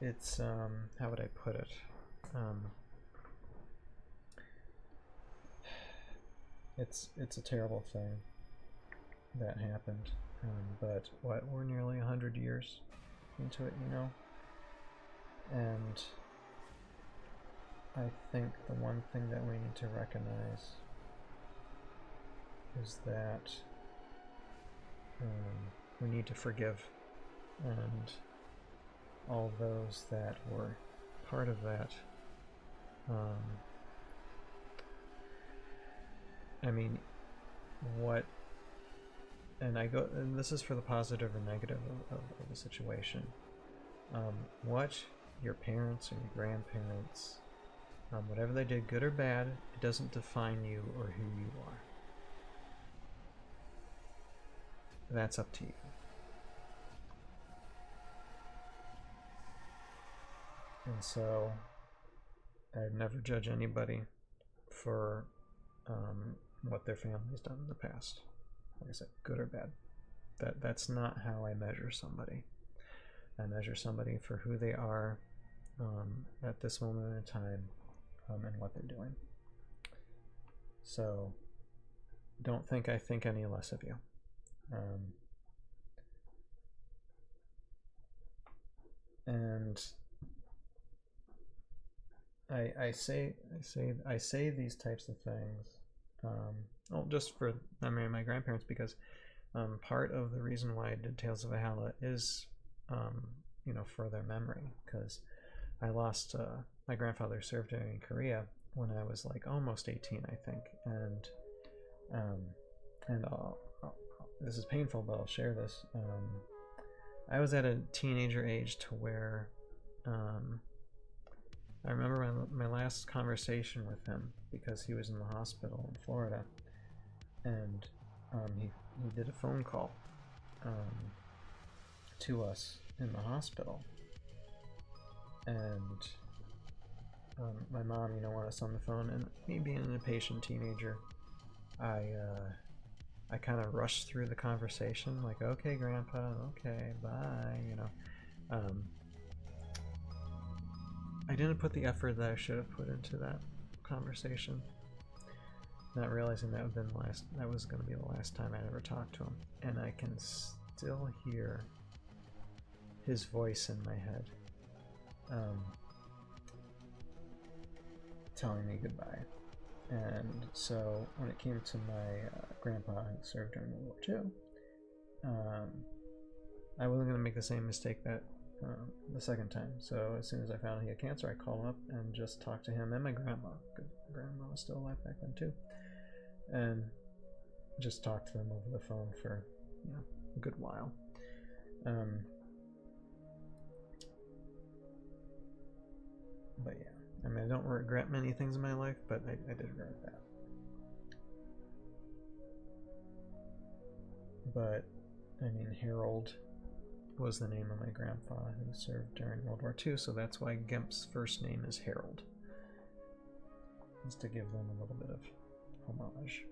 it's, how would I put it? It's a terrible thing that happened, but we're nearly 100 years into it, and I think the one thing that we need to recognize is that we need to forgive, and all those that were part of that. I mean, what, and this is for the positive or negative of the situation. What your parents and your grandparents, whatever they did, good or bad, it doesn't define you or who you are. That's up to you. And so I'd never judge anybody for what their family's done in the past. Like I said, good or bad. That's not how I measure somebody. I measure somebody for who they are at this moment in time and what they're doing. So don't think I think any less of you. And I say these types of things, well, just for my grandparents, because part of the reason why I did Tales of Valhalla is, for their memory, because I lost my grandfather served in Korea when I was like almost 18, I think, and this is painful, but I'll share this. I was at a teenager age to where I remember my last conversation with him, because he was in the hospital in Florida, and he did a phone call to us in the hospital, and my mom, wanted us on the phone, and me being an impatient teenager, I kind of rushed through the conversation, like, okay, Grandpa, okay, bye, I didn't put the effort that I should have put into that conversation, not realizing that was going to be the last time I'd ever talked to him, and I can still hear his voice in my head, telling me goodbye. And so when it came to my grandpa who served during World War II, I wasn't going to make the same mistake that the second time. So as soon as I found he had cancer, I called him up and just talked to him and my grandma, because grandma was still alive back then too, and just talked to them over the phone for a good while. But yeah, I don't regret many things in my life, but I did regret that. But Harold was the name of my grandpa who served during World War II, so that's why Gemp's first name is Harold, just to give them a little bit of homage.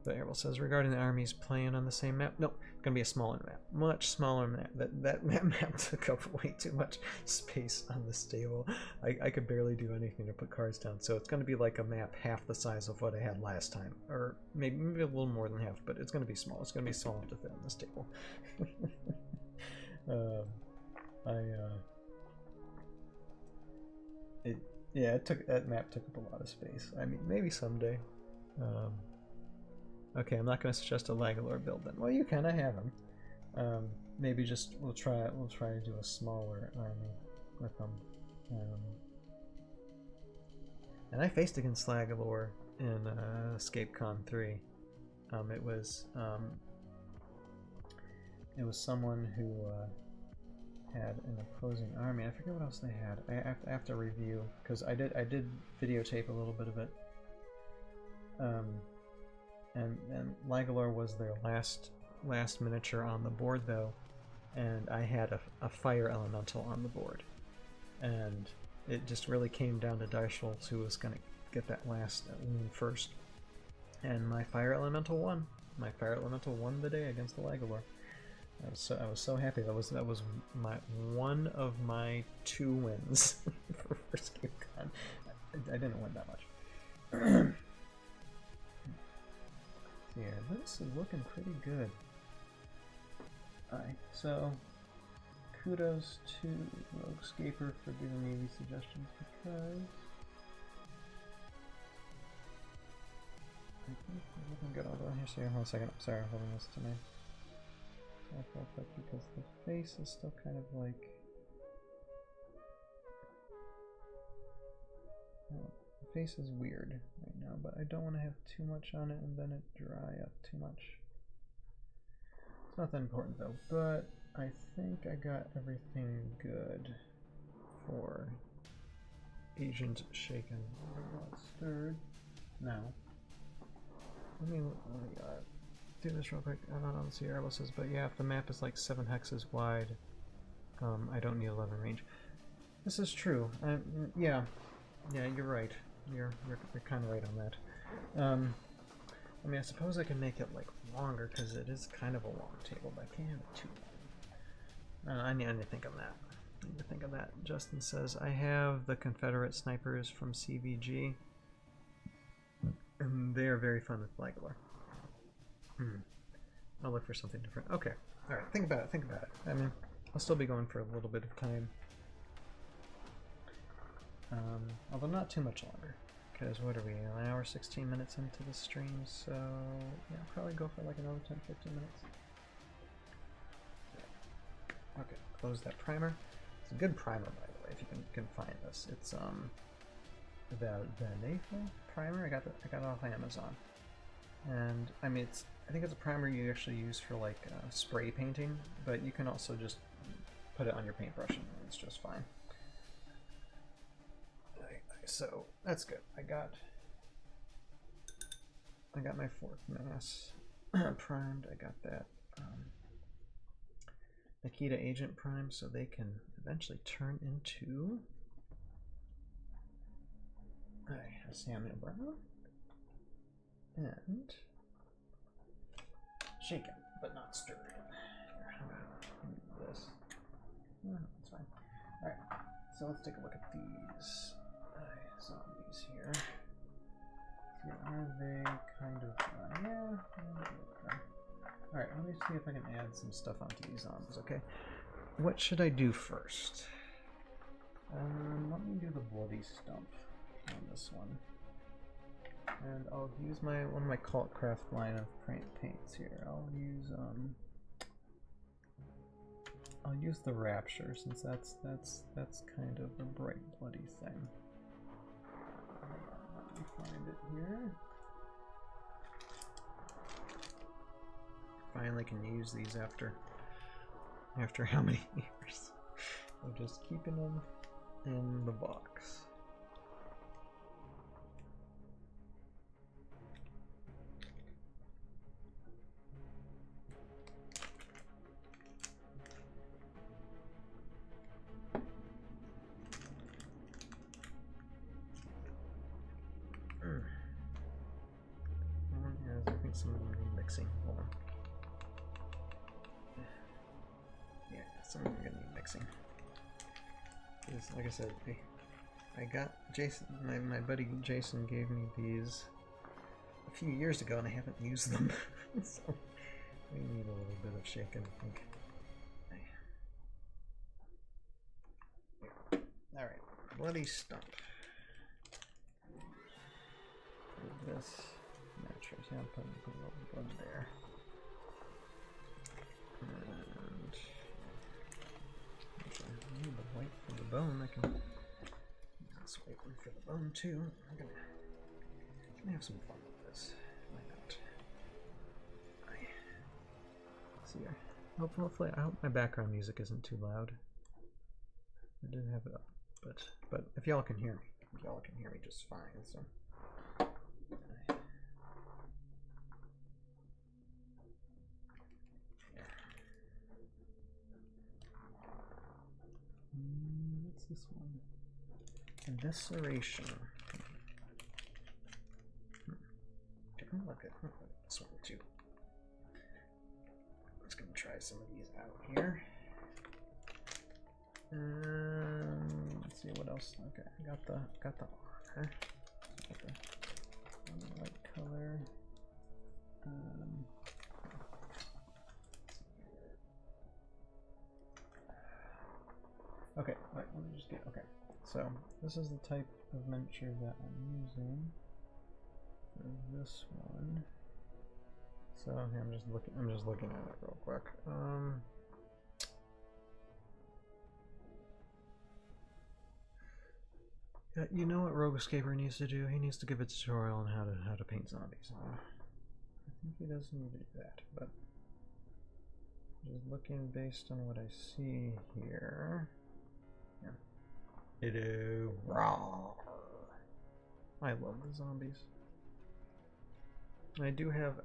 But Errol says, regarding the armies playing on the same map, no, it's going to be a smaller map, much smaller map. That map took up way too much space on this table. I could barely do anything to put cards down, so it's going to be like a map half the size of what I had last time, or maybe a little more than half, but it's going to be small. It's going to be small enough to fit on this table. That map took up a lot of space. Maybe someday. Okay, I'm not going to suggest a Lagalore build then. Well, you can. I have him. Maybe just we'll try to do a smaller army with them. And I faced against Lagalore in EscapeCon 3. It was someone who had an opposing army. I forget what else they had. I have to review, because I did videotape a little bit of it. And Lagalore was their last miniature on the board though, and I had a fire elemental on the board, and it just really came down to dice rolls who was going to get that last wound first, and my fire elemental won. My fire elemental won the day against the Lagalore. I was so happy. That was one of my 2 wins for EscapeCon. I didn't win that much. Yeah, this is looking pretty good. Alright, so kudos to Heroscape for giving me these suggestions, because think we're looking good. Although, here, hold on a second. I'm sorry, I'm holding this to me. Real quick, because the face is still kind of like. The face is weird right now, but I don't want to have too much on it and then it dry up too much. It's not that important though, but I think I got everything good for Agent Shaken. Stirred. Now, let me do this real quick. I don't know what Sierra says, but yeah, if the map is like 7 hexes wide, I don't need 11 range. This is true. Yeah, you're right. You're kind of right on that. I mean, I suppose I can make it like longer because it is kind of a long table, but I can't have it too long. I need to think of that. I need to think of that. Justin says I have the Confederate snipers from CVG, and they are very fun with Flagler. I'll look for something different. Okay. All right. Think about it. Think about it. I mean, I'll still be going for a little bit of time. Although not too much longer, because what are we, an hour 16 minutes into the stream, so yeah, I'll probably go for like another 10-15 minutes. Okay, close that primer. It's a good primer, by the way, if you can find this. It's the Nathan primer. I got it off Amazon, and I mean I think it's a primer you actually use for like spray painting, but you can also just put it on your paintbrush and it's just fine. So that's good. I got my 4th mass primed. I got that Nikita Agent prime, so they can eventually turn into a salmon brown and shaken but not stirred. How about this? No, that's fine. All right, so let's take a look at these. Zombies here. So are they kind of yeah. Alright, let me see if I can add some stuff onto these zombies, okay? What should I do first? Let me do the bloody stump on this one. And I'll use one of my Cultcraft line of paints here. I'll use the Rapture, since that's kind of a bright bloody thing. Let me find it here. Finally can use these after how many years of just keeping them in the box. I think some of them need mixing. Hold on. Yeah, some of them are gonna need mixing. Because, like I said, I got Jason, my buddy Jason gave me these a few years ago, and I haven't used them, so we need a little bit of shaking, I think. All right, bloody stump. This mattress, yeah, I'm putting a little blood there. And I need the white for the bone. I can use this white one for the bone too. I'm gonna have some fun with this. Why not? See here. Hopefully, I hope my background music isn't too loud. I did have it up, but if y'all can hear me, just fine. So. What's this one? Evisceration. Okay, I'm look at this one too. I'm just gonna try some of these out here. Let's see what else. Okay, I got the honor. Got the white color. Okay, wait, let me just get, okay. So, this is the type of miniature that I'm using. this one. So I'm just looking at it real quick. Yeah, you know what Roguescaper needs to do? He needs to give a tutorial on how to paint zombies. I think he does need to do that, but just looking based on what I see here. Yeah. Hello. Rawr. I love the zombies. I do have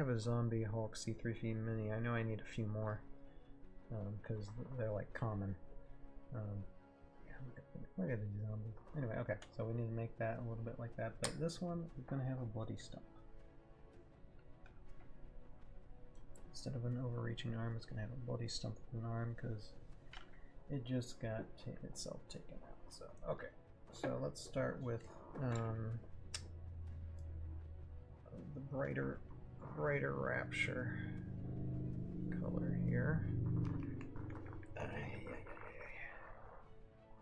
a zombie Hulk C3P mini. I know I need a few more because they're like common. Yeah, look at these zombies. Anyway, okay, so we need to make that a little bit like that, but this one is gonna have a bloody stump. Instead of an overreaching arm, it's gonna have a bloody stump of an arm because it just got itself taken out. So okay, so let's start with the brighter Rapture color here.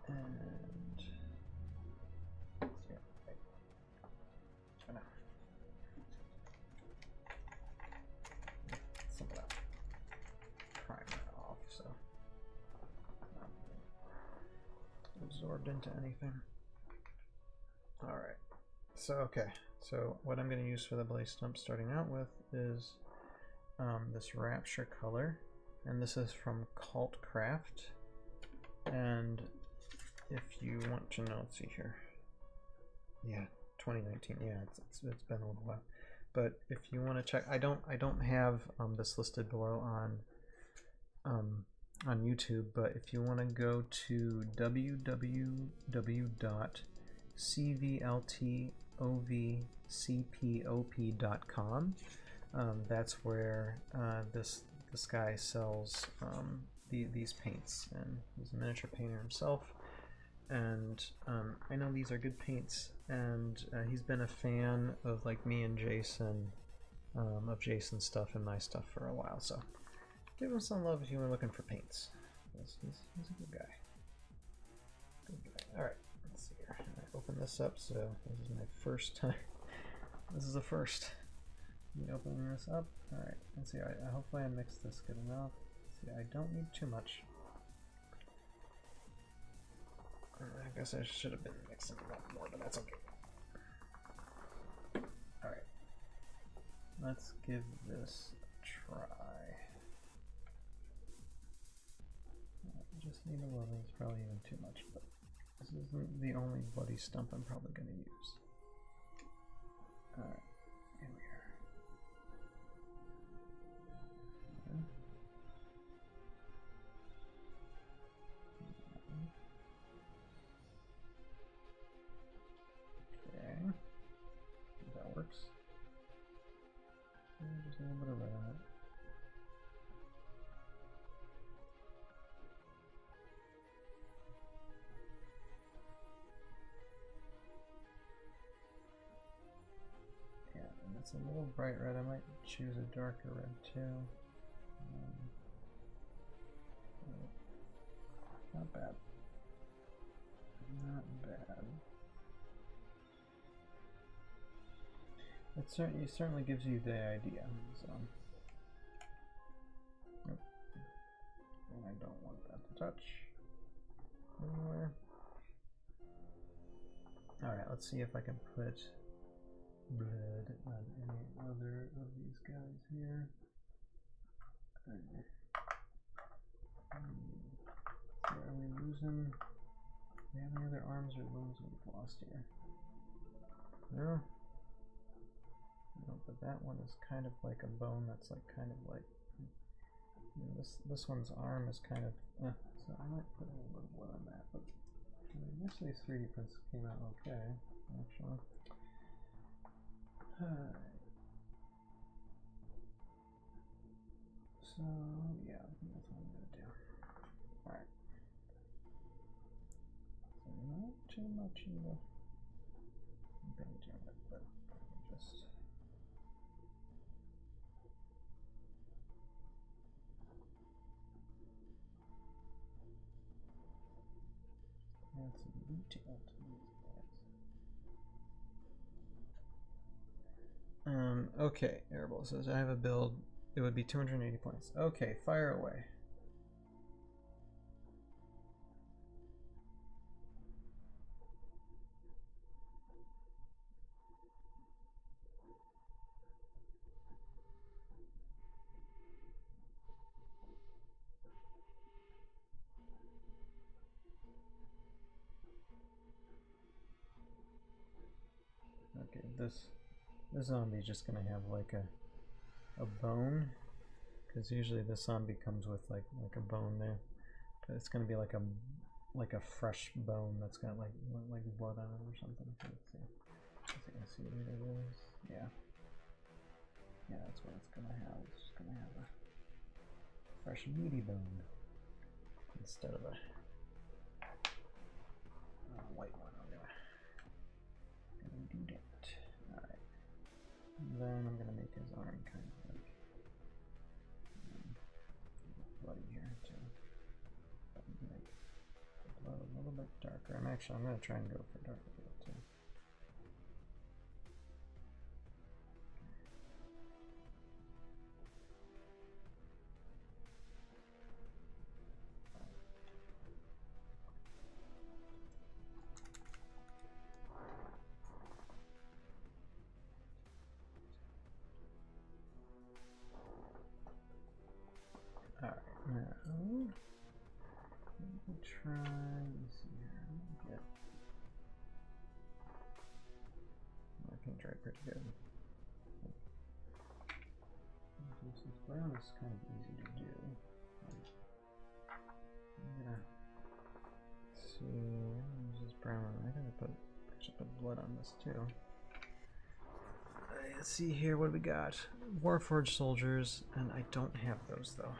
And some of that primer off so not absorbed into anything. Alright, so okay, so what I'm going to use for the blaze stump starting out with is this Rapture color, and this is from Cult Craft. And if you want to know, let's see here, yeah, 2019, yeah, it's been a little while. But if you want to check, I don't have this listed below on YouTube, but if you want to go to www.cvltovcpop.com, that's where this guy sells these paints, and he's a miniature painter himself. And I know these are good paints, and he's been a fan of like me and Jason, of Jason's stuff and my stuff for a while, so give him some love if you were looking for paints. He's a good guy. Alright, let's see here. I open this up, so this is my first time. This is the first. Me opening this up. Alright, let's see. Hopefully I mixed this good enough. See, I don't need too much. I guess I should have been mixing a lot more, but that's okay. Alright. Let's give this a try. I just need a little, it's probably even too much, but this isn't the only bloody stump I'm probably going to use. Alright, here we are. Okay, that works. Just a little bit of red on it. Yeah, and it's a little bright red. I might choose a darker red too. Not bad. Not bad. It certainly gives you the idea. So. Nope. And I don't want that to touch anywhere. Alright, let's see if I can put blood on any other of these guys here. So are we losing? Do we have any other arms or limbs we've lost here? No. No, but that one is kind of like a bone that's like kind of like, you know, this one's arm is kind of, so I might put a little bit of wood on that, but I mean, most of these 3D prints came out okay, actually. So yeah, I think that's what I'm gonna do. Alright. So not too much in the paint on it, but just add some detail to these guys. Okay, Airball says I have a build. It would be 280 points. Okay, fire away. Okay, this zombie's just gonna have like a bone, because usually the zombie comes with like a bone there, but it's gonna be like a fresh bone that's got like blood on it or something. Let's see. I can see what it is. Yeah. Yeah, that's what it's gonna have. It's just gonna have a fresh meaty bone instead of a white one. I'm gonna do that. Alright. Then I'm gonna make his arm kind of like bloody here too. Make the blood a little bit darker. I'm gonna try and go for darker blood too. Alright, now let me try and see here. Yeah. I can try pretty good. Since brown is kind of easy to do, I'm gonna see. This is brown. I gotta actually put blood on this too. Let's see here. What do we got? Warforged soldiers, and I don't have those though.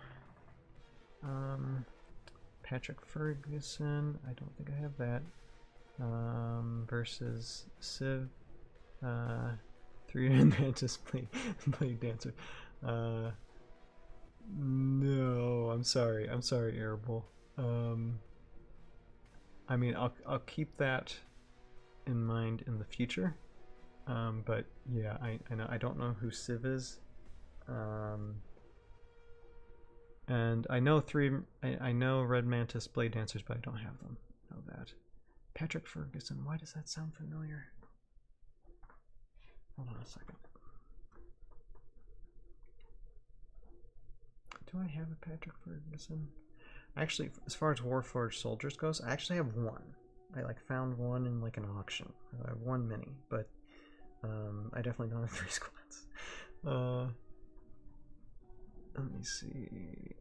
Patrick Ferguson. I don't think I have that. Versus Civ. 3 Mantis Blade Dancer. No, I'm sorry, Arable. I mean, I'll keep that in mind in the future. But yeah, I know I don't know who Civ is. And I know I know Red Mantis Blade Dancers, but I don't have them. I know that. Patrick Ferguson. Why does that sound familiar? Hold on a second. Do I have a Patrick Ferguson? Actually, as far as Warforged Soldiers goes, I actually have one. I like found one in like an auction. I have one mini, but I definitely don't have 3 squads. Let me see.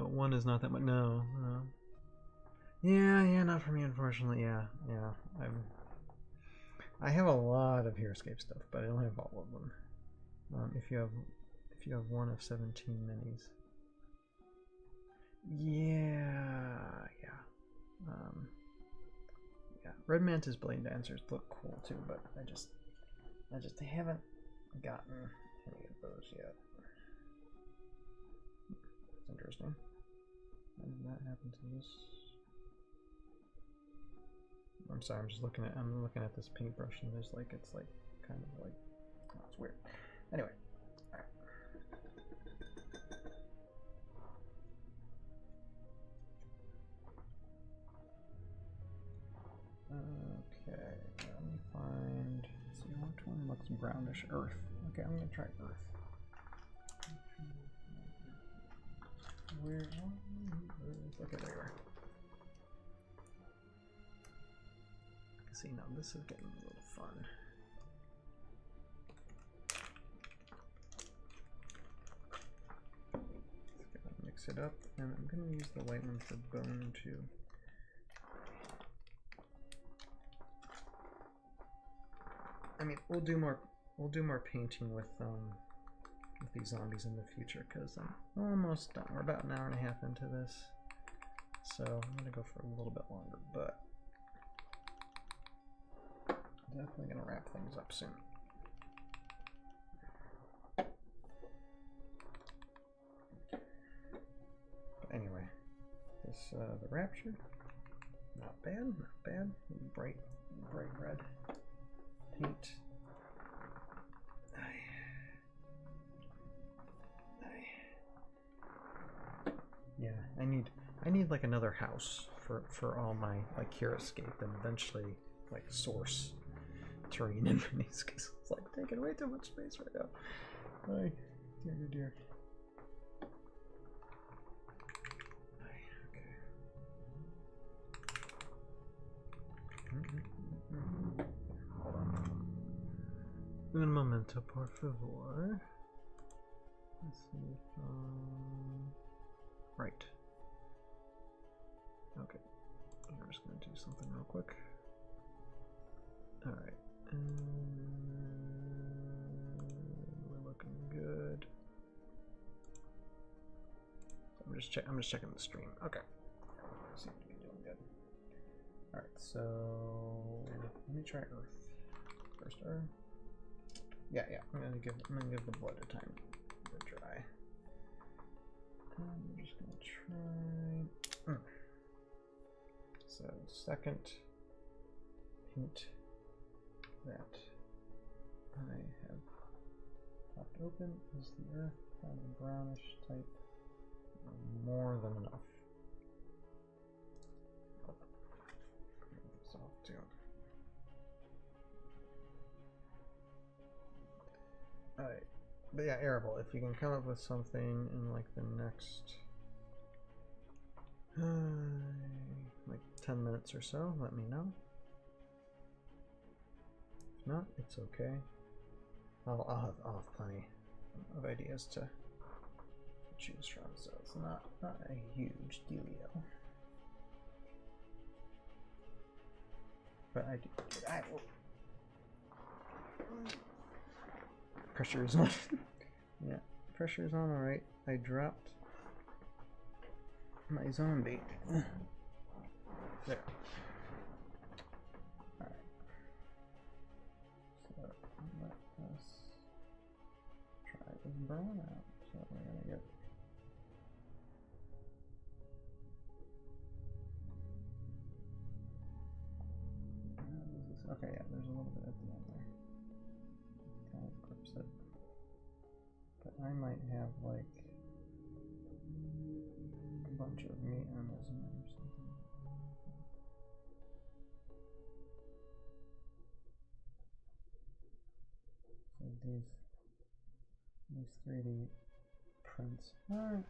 One is not that much. No. Yeah, not for me, unfortunately. Yeah. I have a lot of Heroscape stuff, but I don't have all of them. If you have one of 17 minis. Yeah. Red Mantis Blade Dancers look cool too, but I just haven't gotten any of those yet. That's interesting. How did that happen to this? I'm sorry, I'm looking at this paintbrush and there's like it's like kind of like it's weird. Anyway. Alright. Okay, let me find. Let's see, which one looks brownish? Earth. Okay, I'm gonna try Earth. Where? Okay, there you are. See, now this is getting a little fun. Just gonna mix it up, and I'm gonna use the white one for bone too. I mean, we'll do more painting with these zombies in the future, because I'm almost done. We're about an hour and a half into this, so I'm gonna go for a little bit longer, but definitely gonna wrap things up soon. But anyway, this the Rapture. bad, not bad. Bright red paint. Yeah, I need like another house for all my like Heroscape and eventually like source terrain in minis because it's like taking way too much space right now. Ay, dear, dear. Hold on. Un momento, por favor. Let's see if, right. Okay. I'm just gonna do something real quick. Alright. We're looking good. I'm just checking the stream. Okay. Seem to be doing good. Alright, so let me try Earth. First Earth. Yeah, I'm gonna give the blood a time to dry. I'm just gonna try. So second paint that I have popped open is the Earth, kind of a brownish type. More than enough. Soft too. Alright, but yeah, Arable, if you can come up with something in like the next like 10 minutes or so, let me know. If not, it's okay. I'll have plenty of ideas to choose from, so it's not a huge dealio. But I will. Pressure is on. Yeah, pressure is on. All right. I dropped my zombie. There. All right. So let us try this burn out. So we're gonna get. Okay, yeah, there's a little bit at the end there. Kind of clips it. But I might have like a bunch of meat on this one or something. So these 3D prints aren't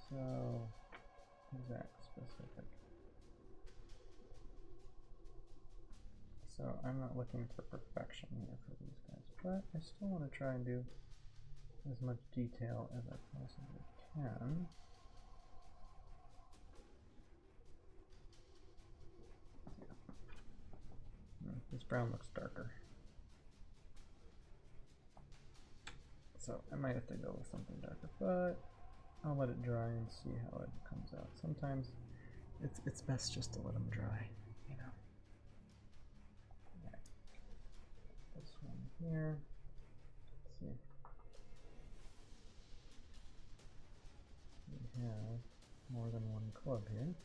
so exact specific. So I'm not looking for perfection here for these guys, but I still want to try and do as much detail as I possibly can. This brown looks darker. So I might have to go with something darker, but I'll let it dry and see how it comes out. Sometimes it's best just to let them dry, you know. This one here. Let's see. We have more than one club here.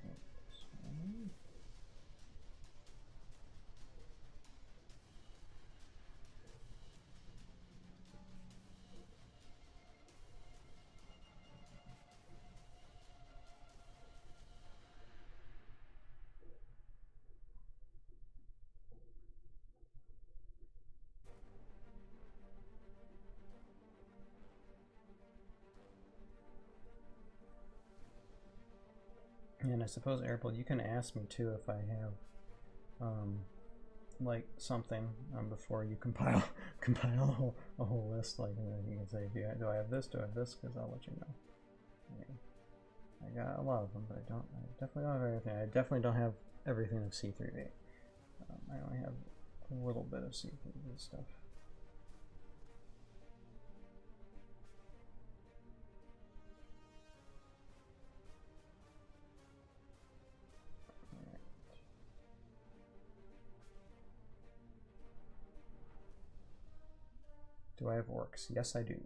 Paint this one. And I suppose, Airble, you can ask me too if I have like something before you compile a whole list. Like you can say, do I have this? Do I have this? Because I'll let you know. I got a lot of them, but I definitely don't have everything. I definitely don't have everything of C3V. I only have a little bit of C3V stuff. Do I have orcs? Yes, I do.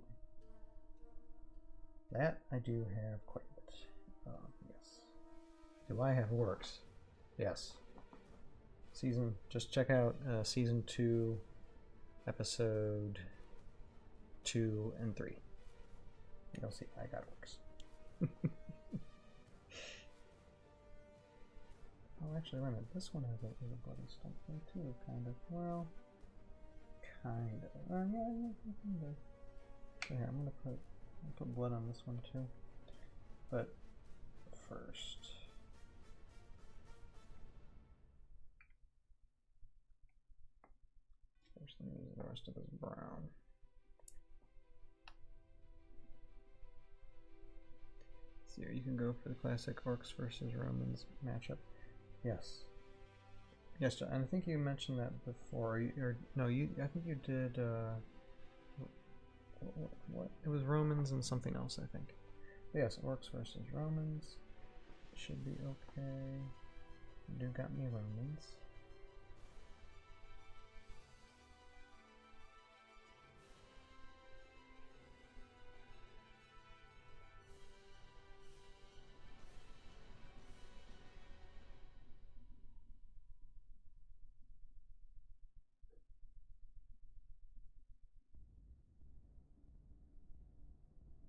That I do have quite a bit. Yes. Do I have orcs? Yes. Just check out season 2, episode 2 and 3. You'll see I got orcs. Oh, actually, wait a minute. This one has a bloody stump thing too, kind of. Well, kind of. Yeah, kind of. So here, I'm gonna put blood on this one too. But first, let me use the rest of this brown. So here, you can go for the classic orcs versus Romans matchup. Yes. Yes, John, and I think you mentioned that before. I think you did. What? It was Romans and something else, I think. Yes, orcs versus Romans should be okay. You got me Romans.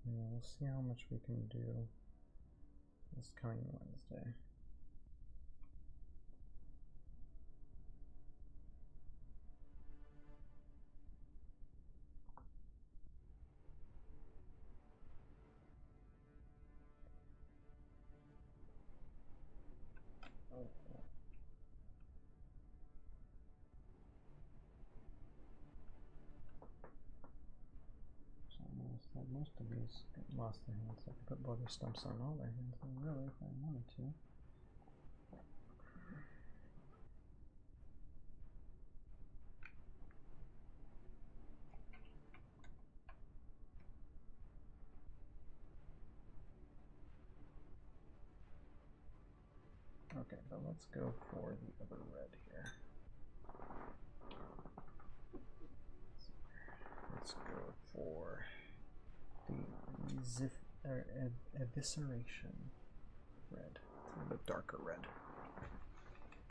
Yeah, we'll see how much we can do this coming Wednesday. Most of these lost their hands. I could put bloody stumps on all their hands, really, if I wanted to. Okay, but let's go for the other red here. Let's go for the evisceration red. It's a little bit darker red.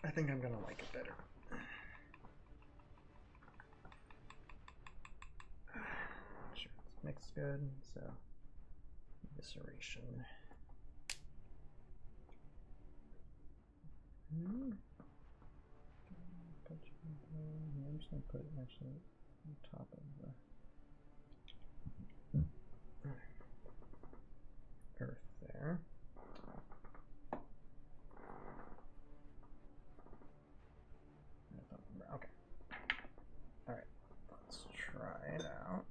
I think I'm gonna like it better. Sure, it's mixed good, so evisceration. I'm just gonna put it actually on top of the earth there. Okay. Alright, let's try it out.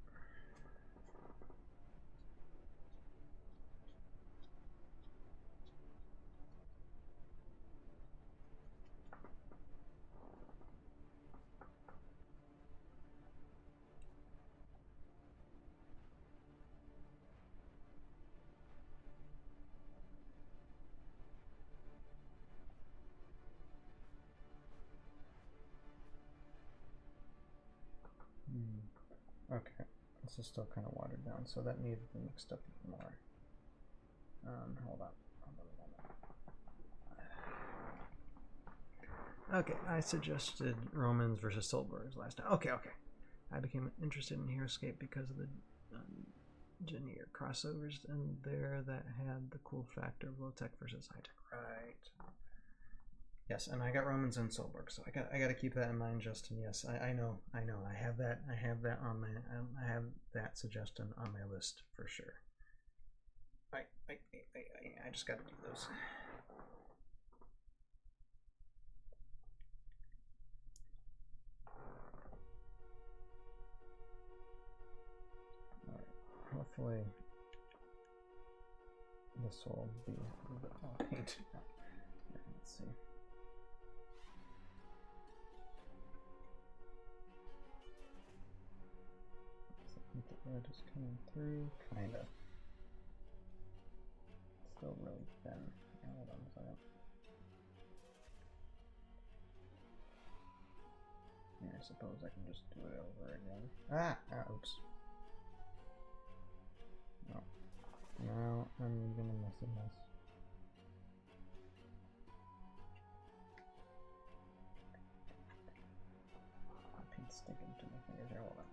Okay, this is still kind of watered down, so that needs to be mixed up even more. Hold on a moment. Okay, I suggested Romans versus Solbergs last time. Okay. I became interested in Heroscape because of the Engineer crossovers in there that had the cool factor of low tech versus high tech. Right. Yes, and I got Romans and Solberg, so I got to keep that in mind, Justin. Yes, I know. I have that on my I have that suggestion on my list for sure. I just got to do those. All right. Hopefully this will be a little bit more painted. Let's see. The red is coming through, kind of. Still really thin. Hold on a second. Yeah, I suppose I can just do it over again. Oops. Oh, now I'm gonna mess a mess. Paint's sticking to my fingers here. Hold on.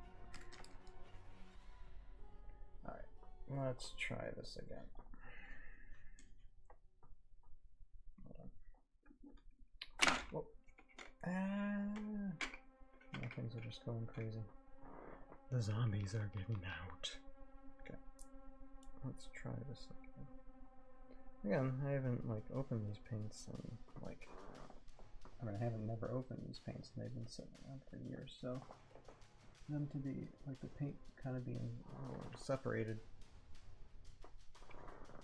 Alright, let's try this again. Hold on. Whoa. My things are just going crazy. The zombies are getting out. Okay. Let's try this again. Again, I haven't like opened these paints and like I haven't never opened these paints and they've been sitting around for years, so them to be like the paint kind of being separated,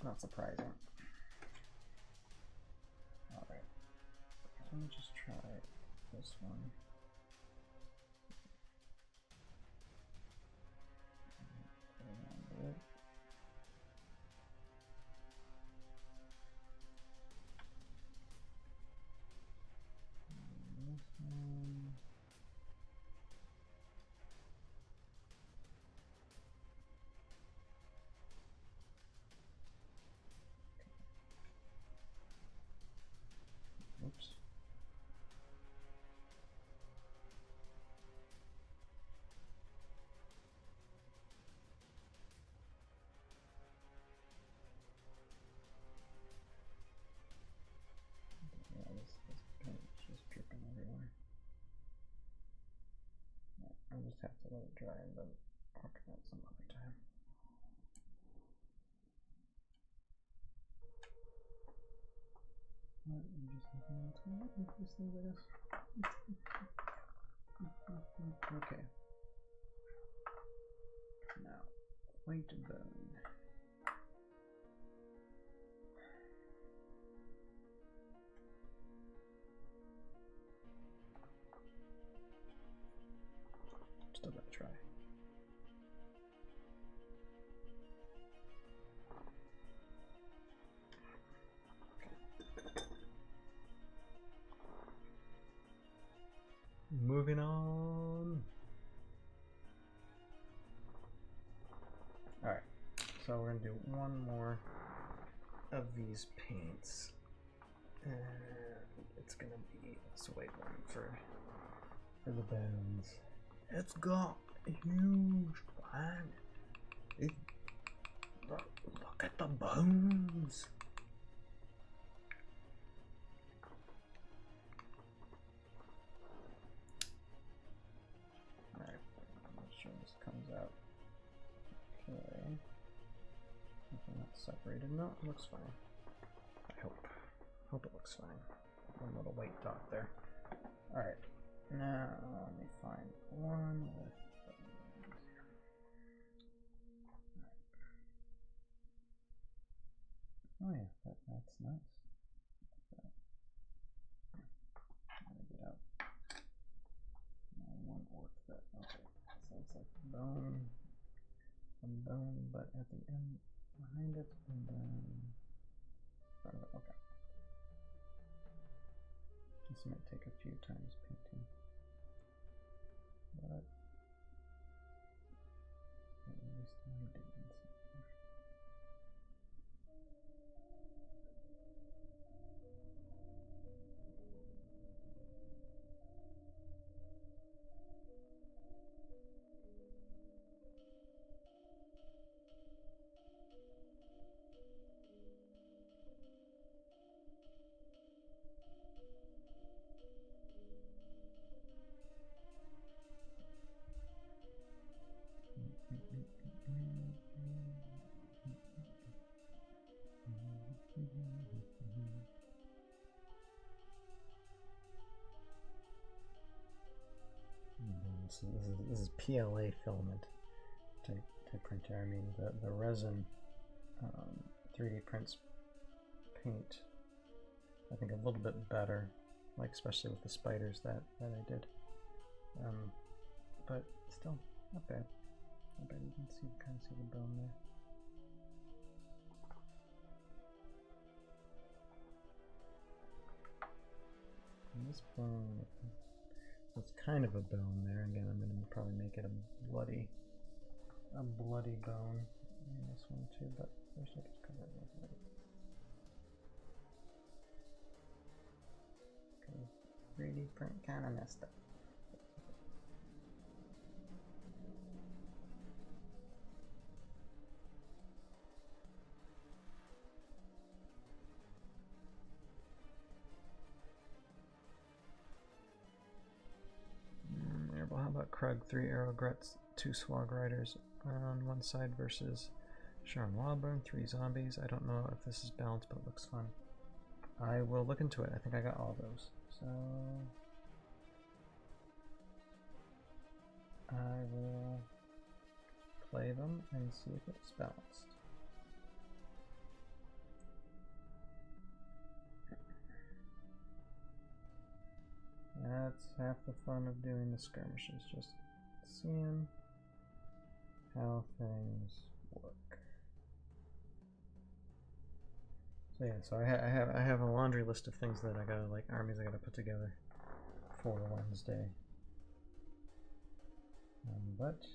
not surprising. Alright, let me just try this one. Oops. Yeah, this paint is just dripping everywhere. Yeah, I'll just have to let it dry and then work on it some other time. I'm just thinking what's going to happen to these things, I guess. Okay. Now, white bone. Still gotta try. Moving on. Alright, so we're gonna do one more of these paints. And it's gonna be this white one for the bones. It's got a huge one. Look at the bones. Alright, I'm sure this comes out okay. If they're not separated. No, it looks fine. I hope. Hope it looks fine. One little white dot there. Alright, now let me find one with oh yeah, that's nice. That. Gotta get out. One orc that. Okay, so it's like bone, but at the end behind it, and then front of it. Okay. This might take a few times painting, but at least I didn't. So this is PLA filament type printer. I mean the resin 3D prints paint I think a little bit better, like especially with the spiders that I did. But still not bad. Not bad. You can kind of see the bone there. And this bone, it's kind of a bone there. Again, I'm going to probably make it a bloody bone. this one too, but there's no cover with it. Okay, 3D print kind of messed up. How about Krug, 3 Arrowgruts, 2 Swag Riders on one side versus Sharon Wildburn, 3 zombies. I don't know if this is balanced, but it looks fun. I will look into it. I think I got all those. So I will play them and see if it's balanced. That's half the fun of doing the skirmishes, just seeing how things work. So yeah, so I have a laundry list of things that I gotta, like, armies I gotta put together for Wednesday. But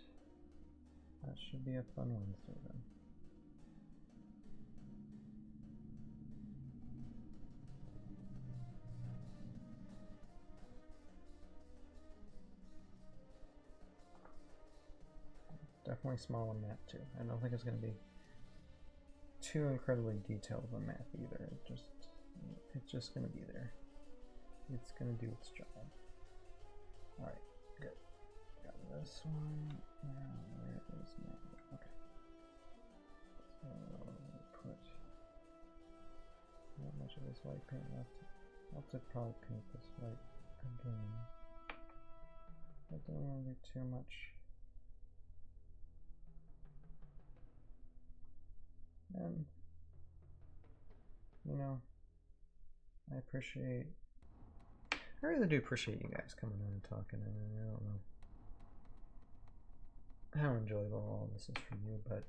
that should be a fun Wednesday then. Definitely small on map too. I don't think it's going to be too incredibly detailed of a map either. It's just going to be there. It's going to do its job. Alright, good. Got this one. Now, where is my... Okay. So, put... Not much of this white paint left. I'll have to probably paint this white again. I don't want to do too much. And, you know, I really do appreciate you guys coming on and talking. I don't know how enjoyable all this is for you, but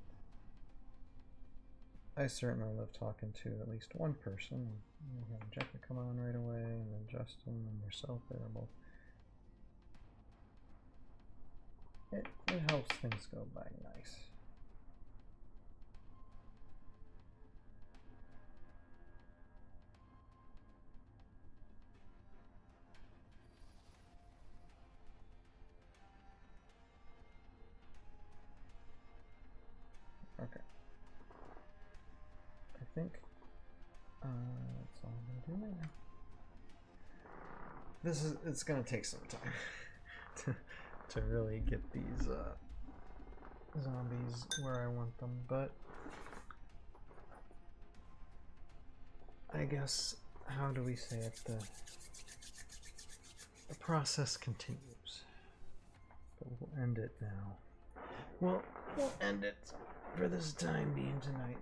I certainly love talking to at least one person. You have Jessica come on right away, and then Justin and yourself there both. It helps things go by nice. Okay. I think that's all I'm gonna do now. It's gonna take some time to really get these zombies where I want them, but I guess, how do we say it? The process continues. But we'll end it now. We'll end it for this time being tonight.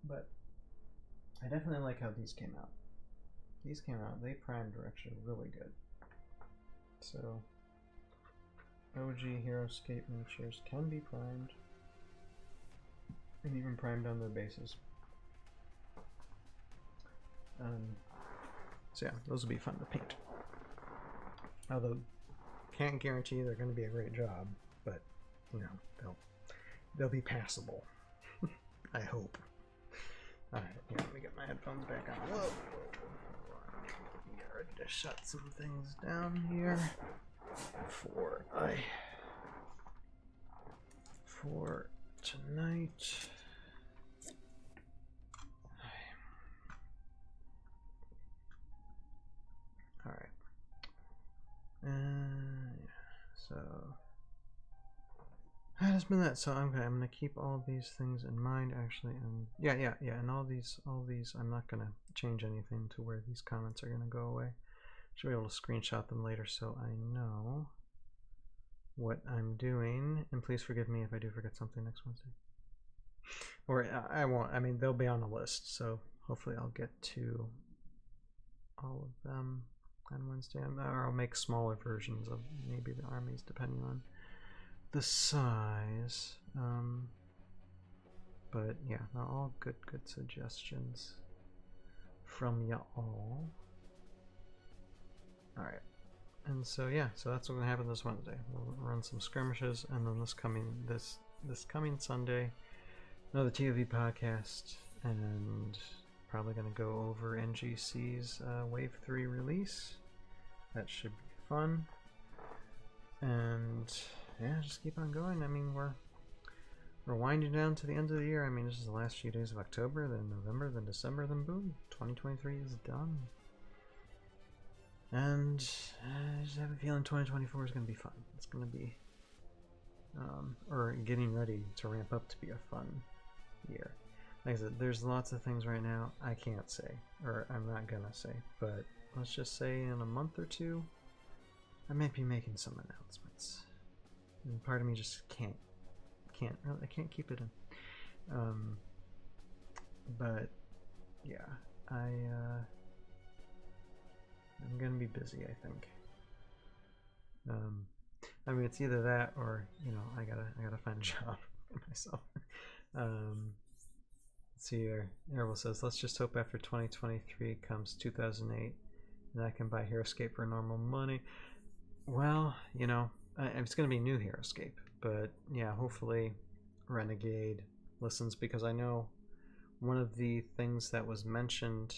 But I definitely like how these came out. These came out, they primed are actually really good. So OG Heroscape miniatures can be primed, and even primed on their bases. So yeah, those will be fun to paint. Although, can't guarantee they're going to be a great job, but you know, they'll be passable. I hope. All right, yeah, let me get my headphones back on. Whoa. Get ready to shut some things down here for tonight. All right. Yeah, so that has been that. So I'm gonna keep all these things in mind actually, and yeah, and all these I'm not gonna change anything to where these comments are gonna go away. Should be able to screenshot them later so I know what I'm doing, and please forgive me if I do forget something next Wednesday. Or I won't. I mean, they'll be on a list, so hopefully I'll get to all of them on Wednesday, or I'll make smaller versions of maybe the armies depending on the size. But yeah, they're all good suggestions from y'all. All right, and so yeah, so that's what's gonna happen this Wednesday. We'll run some skirmishes, and then this this coming Sunday, another ToV podcast, and probably going to go over NGC's Wave 3 release. That should be fun. And yeah, just keep on going. I mean, we're winding down to the end of the year. I mean, this is the last few days of October, then November, then December, then boom, 2023 is done. And I just have a feeling 2024 is going to be fun. It's going to be, or getting ready to ramp up to be a fun year. Like I said, there's lots of things right now I can't say, or I'm not going to say, but let's just say in a month or two, I might be making some announcements. And part of me just can't really, I can't keep it in. But yeah, I'm gonna be busy, I think. I mean, it's either that or, you know, I gotta find a job for myself. Let's see here. Errol says, let's just hope after 2023 comes 2008 and I can buy Heroscape for normal money. Well, you know, it's gonna be new Heroscape, but yeah, hopefully Renegade listens, because I know one of the things that was mentioned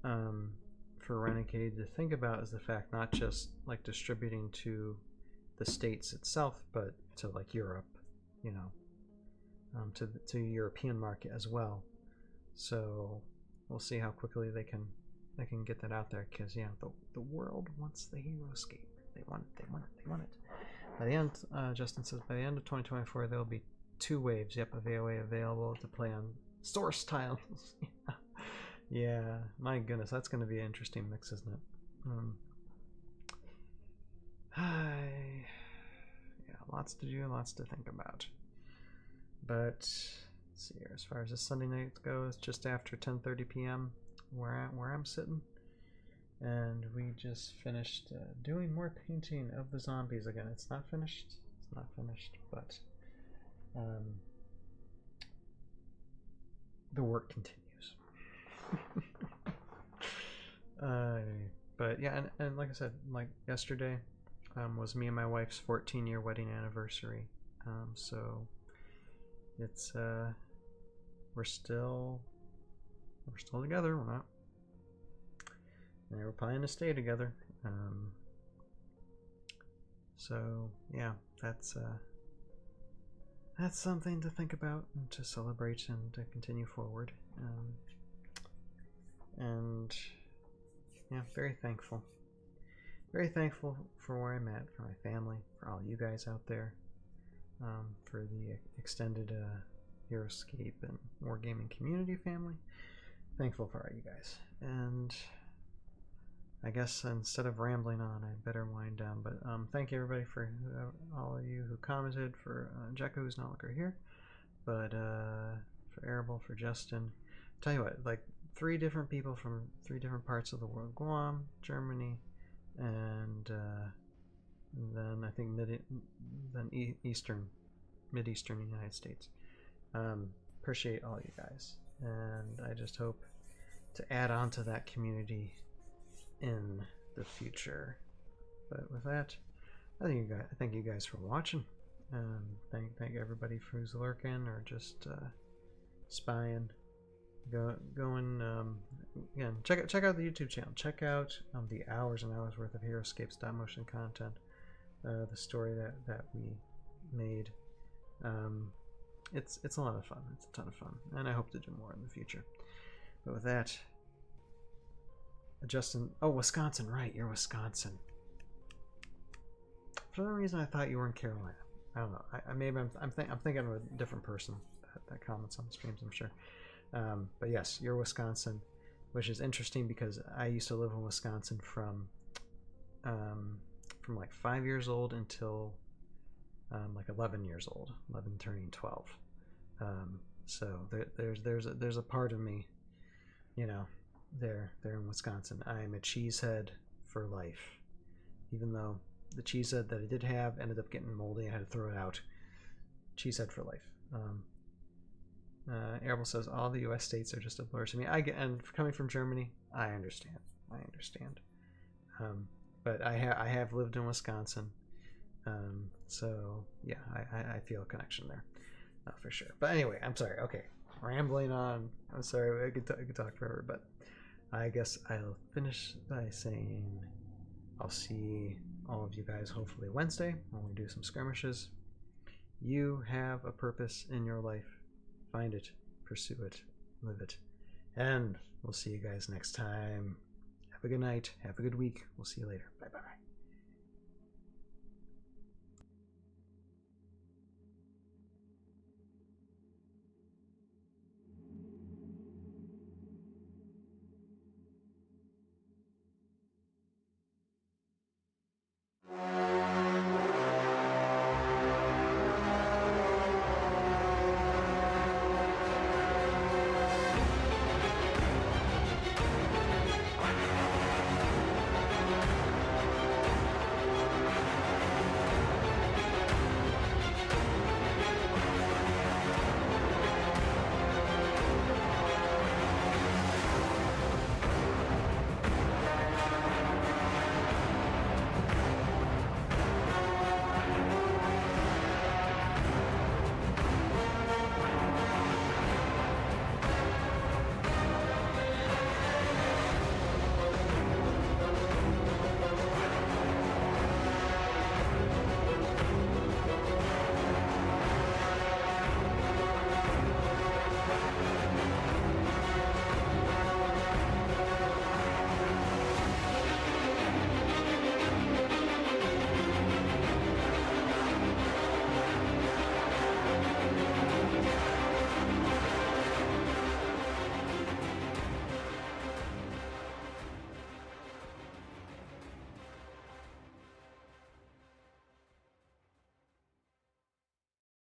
for Renegade to think about is the fact not just like distributing to the States itself, but to like Europe, you know, to the European market as well. So we'll see how quickly they can get that out there, because yeah, the world wants the Heroscape. They want it. By the end, Justin says, by the end of 2024, there will be 2 waves. Yep, of AOA available to play on source tiles. Yeah, my goodness, that's going to be an interesting mix, isn't it? Yeah, lots to do, lots to think about. But let's see here. As far as this Sunday night goes, just after 10:30 p.m. where I'm sitting. And we just finished doing more painting of the zombies again. It's not finished, but the work continues. But yeah, and like I said, like yesterday was me and my wife's 14-year wedding anniversary. So it's we're still together. We're not. And we're planning to stay together. So yeah, that's something to think about and to celebrate and to continue forward. And yeah, very thankful for where I'm at, for my family, for all you guys out there, for the extended Heroscape and Wargaming community family. Thankful for all you guys. And I guess instead of rambling on, I better wind down. But thank you everybody for all of you who commented, for Jekko, who's no longer here, but for Arable, for Justin. Tell you what, like 3 different people from 3 different parts of the world: Guam, Germany, and then I think Mid-Eastern United States. Appreciate all you guys, and I just hope to add on to that community in the future. But with that, I thank you guys for watching. Thank everybody who's lurking or just spying. Going again. Check out the YouTube channel. Check out the hours and hours worth of Heroscape stop motion content. The story that we made. It's a lot of fun. It's a ton of fun, and I hope to do more in the future. But with that, Justin, oh, Wisconsin, right? You're Wisconsin. For some reason, I thought you were in Carolina. I don't know. I'm thinking of a different person that comments on the streams, I'm sure. But yes, you're Wisconsin, which is interesting because I used to live in Wisconsin from like 5 years old until like 11 years old, 11 turning 12. So there's a part of me, you know, there in Wisconsin. I'm a cheesehead for life, even though the cheesehead that I did have ended up getting moldy. I had to throw it out. Cheesehead for life. Arable says all the U.S. states are just a blur to me. And coming from Germany, I understand. But I have lived in Wisconsin So yeah, I feel a connection there, for sure. But anyway, I'm sorry. Okay, rambling on. I'm sorry. I could talk forever, but I guess I'll finish by saying I'll see all of you guys hopefully Wednesday when we do some skirmishes. You have a purpose in your life. Find it, pursue it, live it. And we'll see you guys next time. Have a good night. Have a good week. We'll see you later. Bye bye.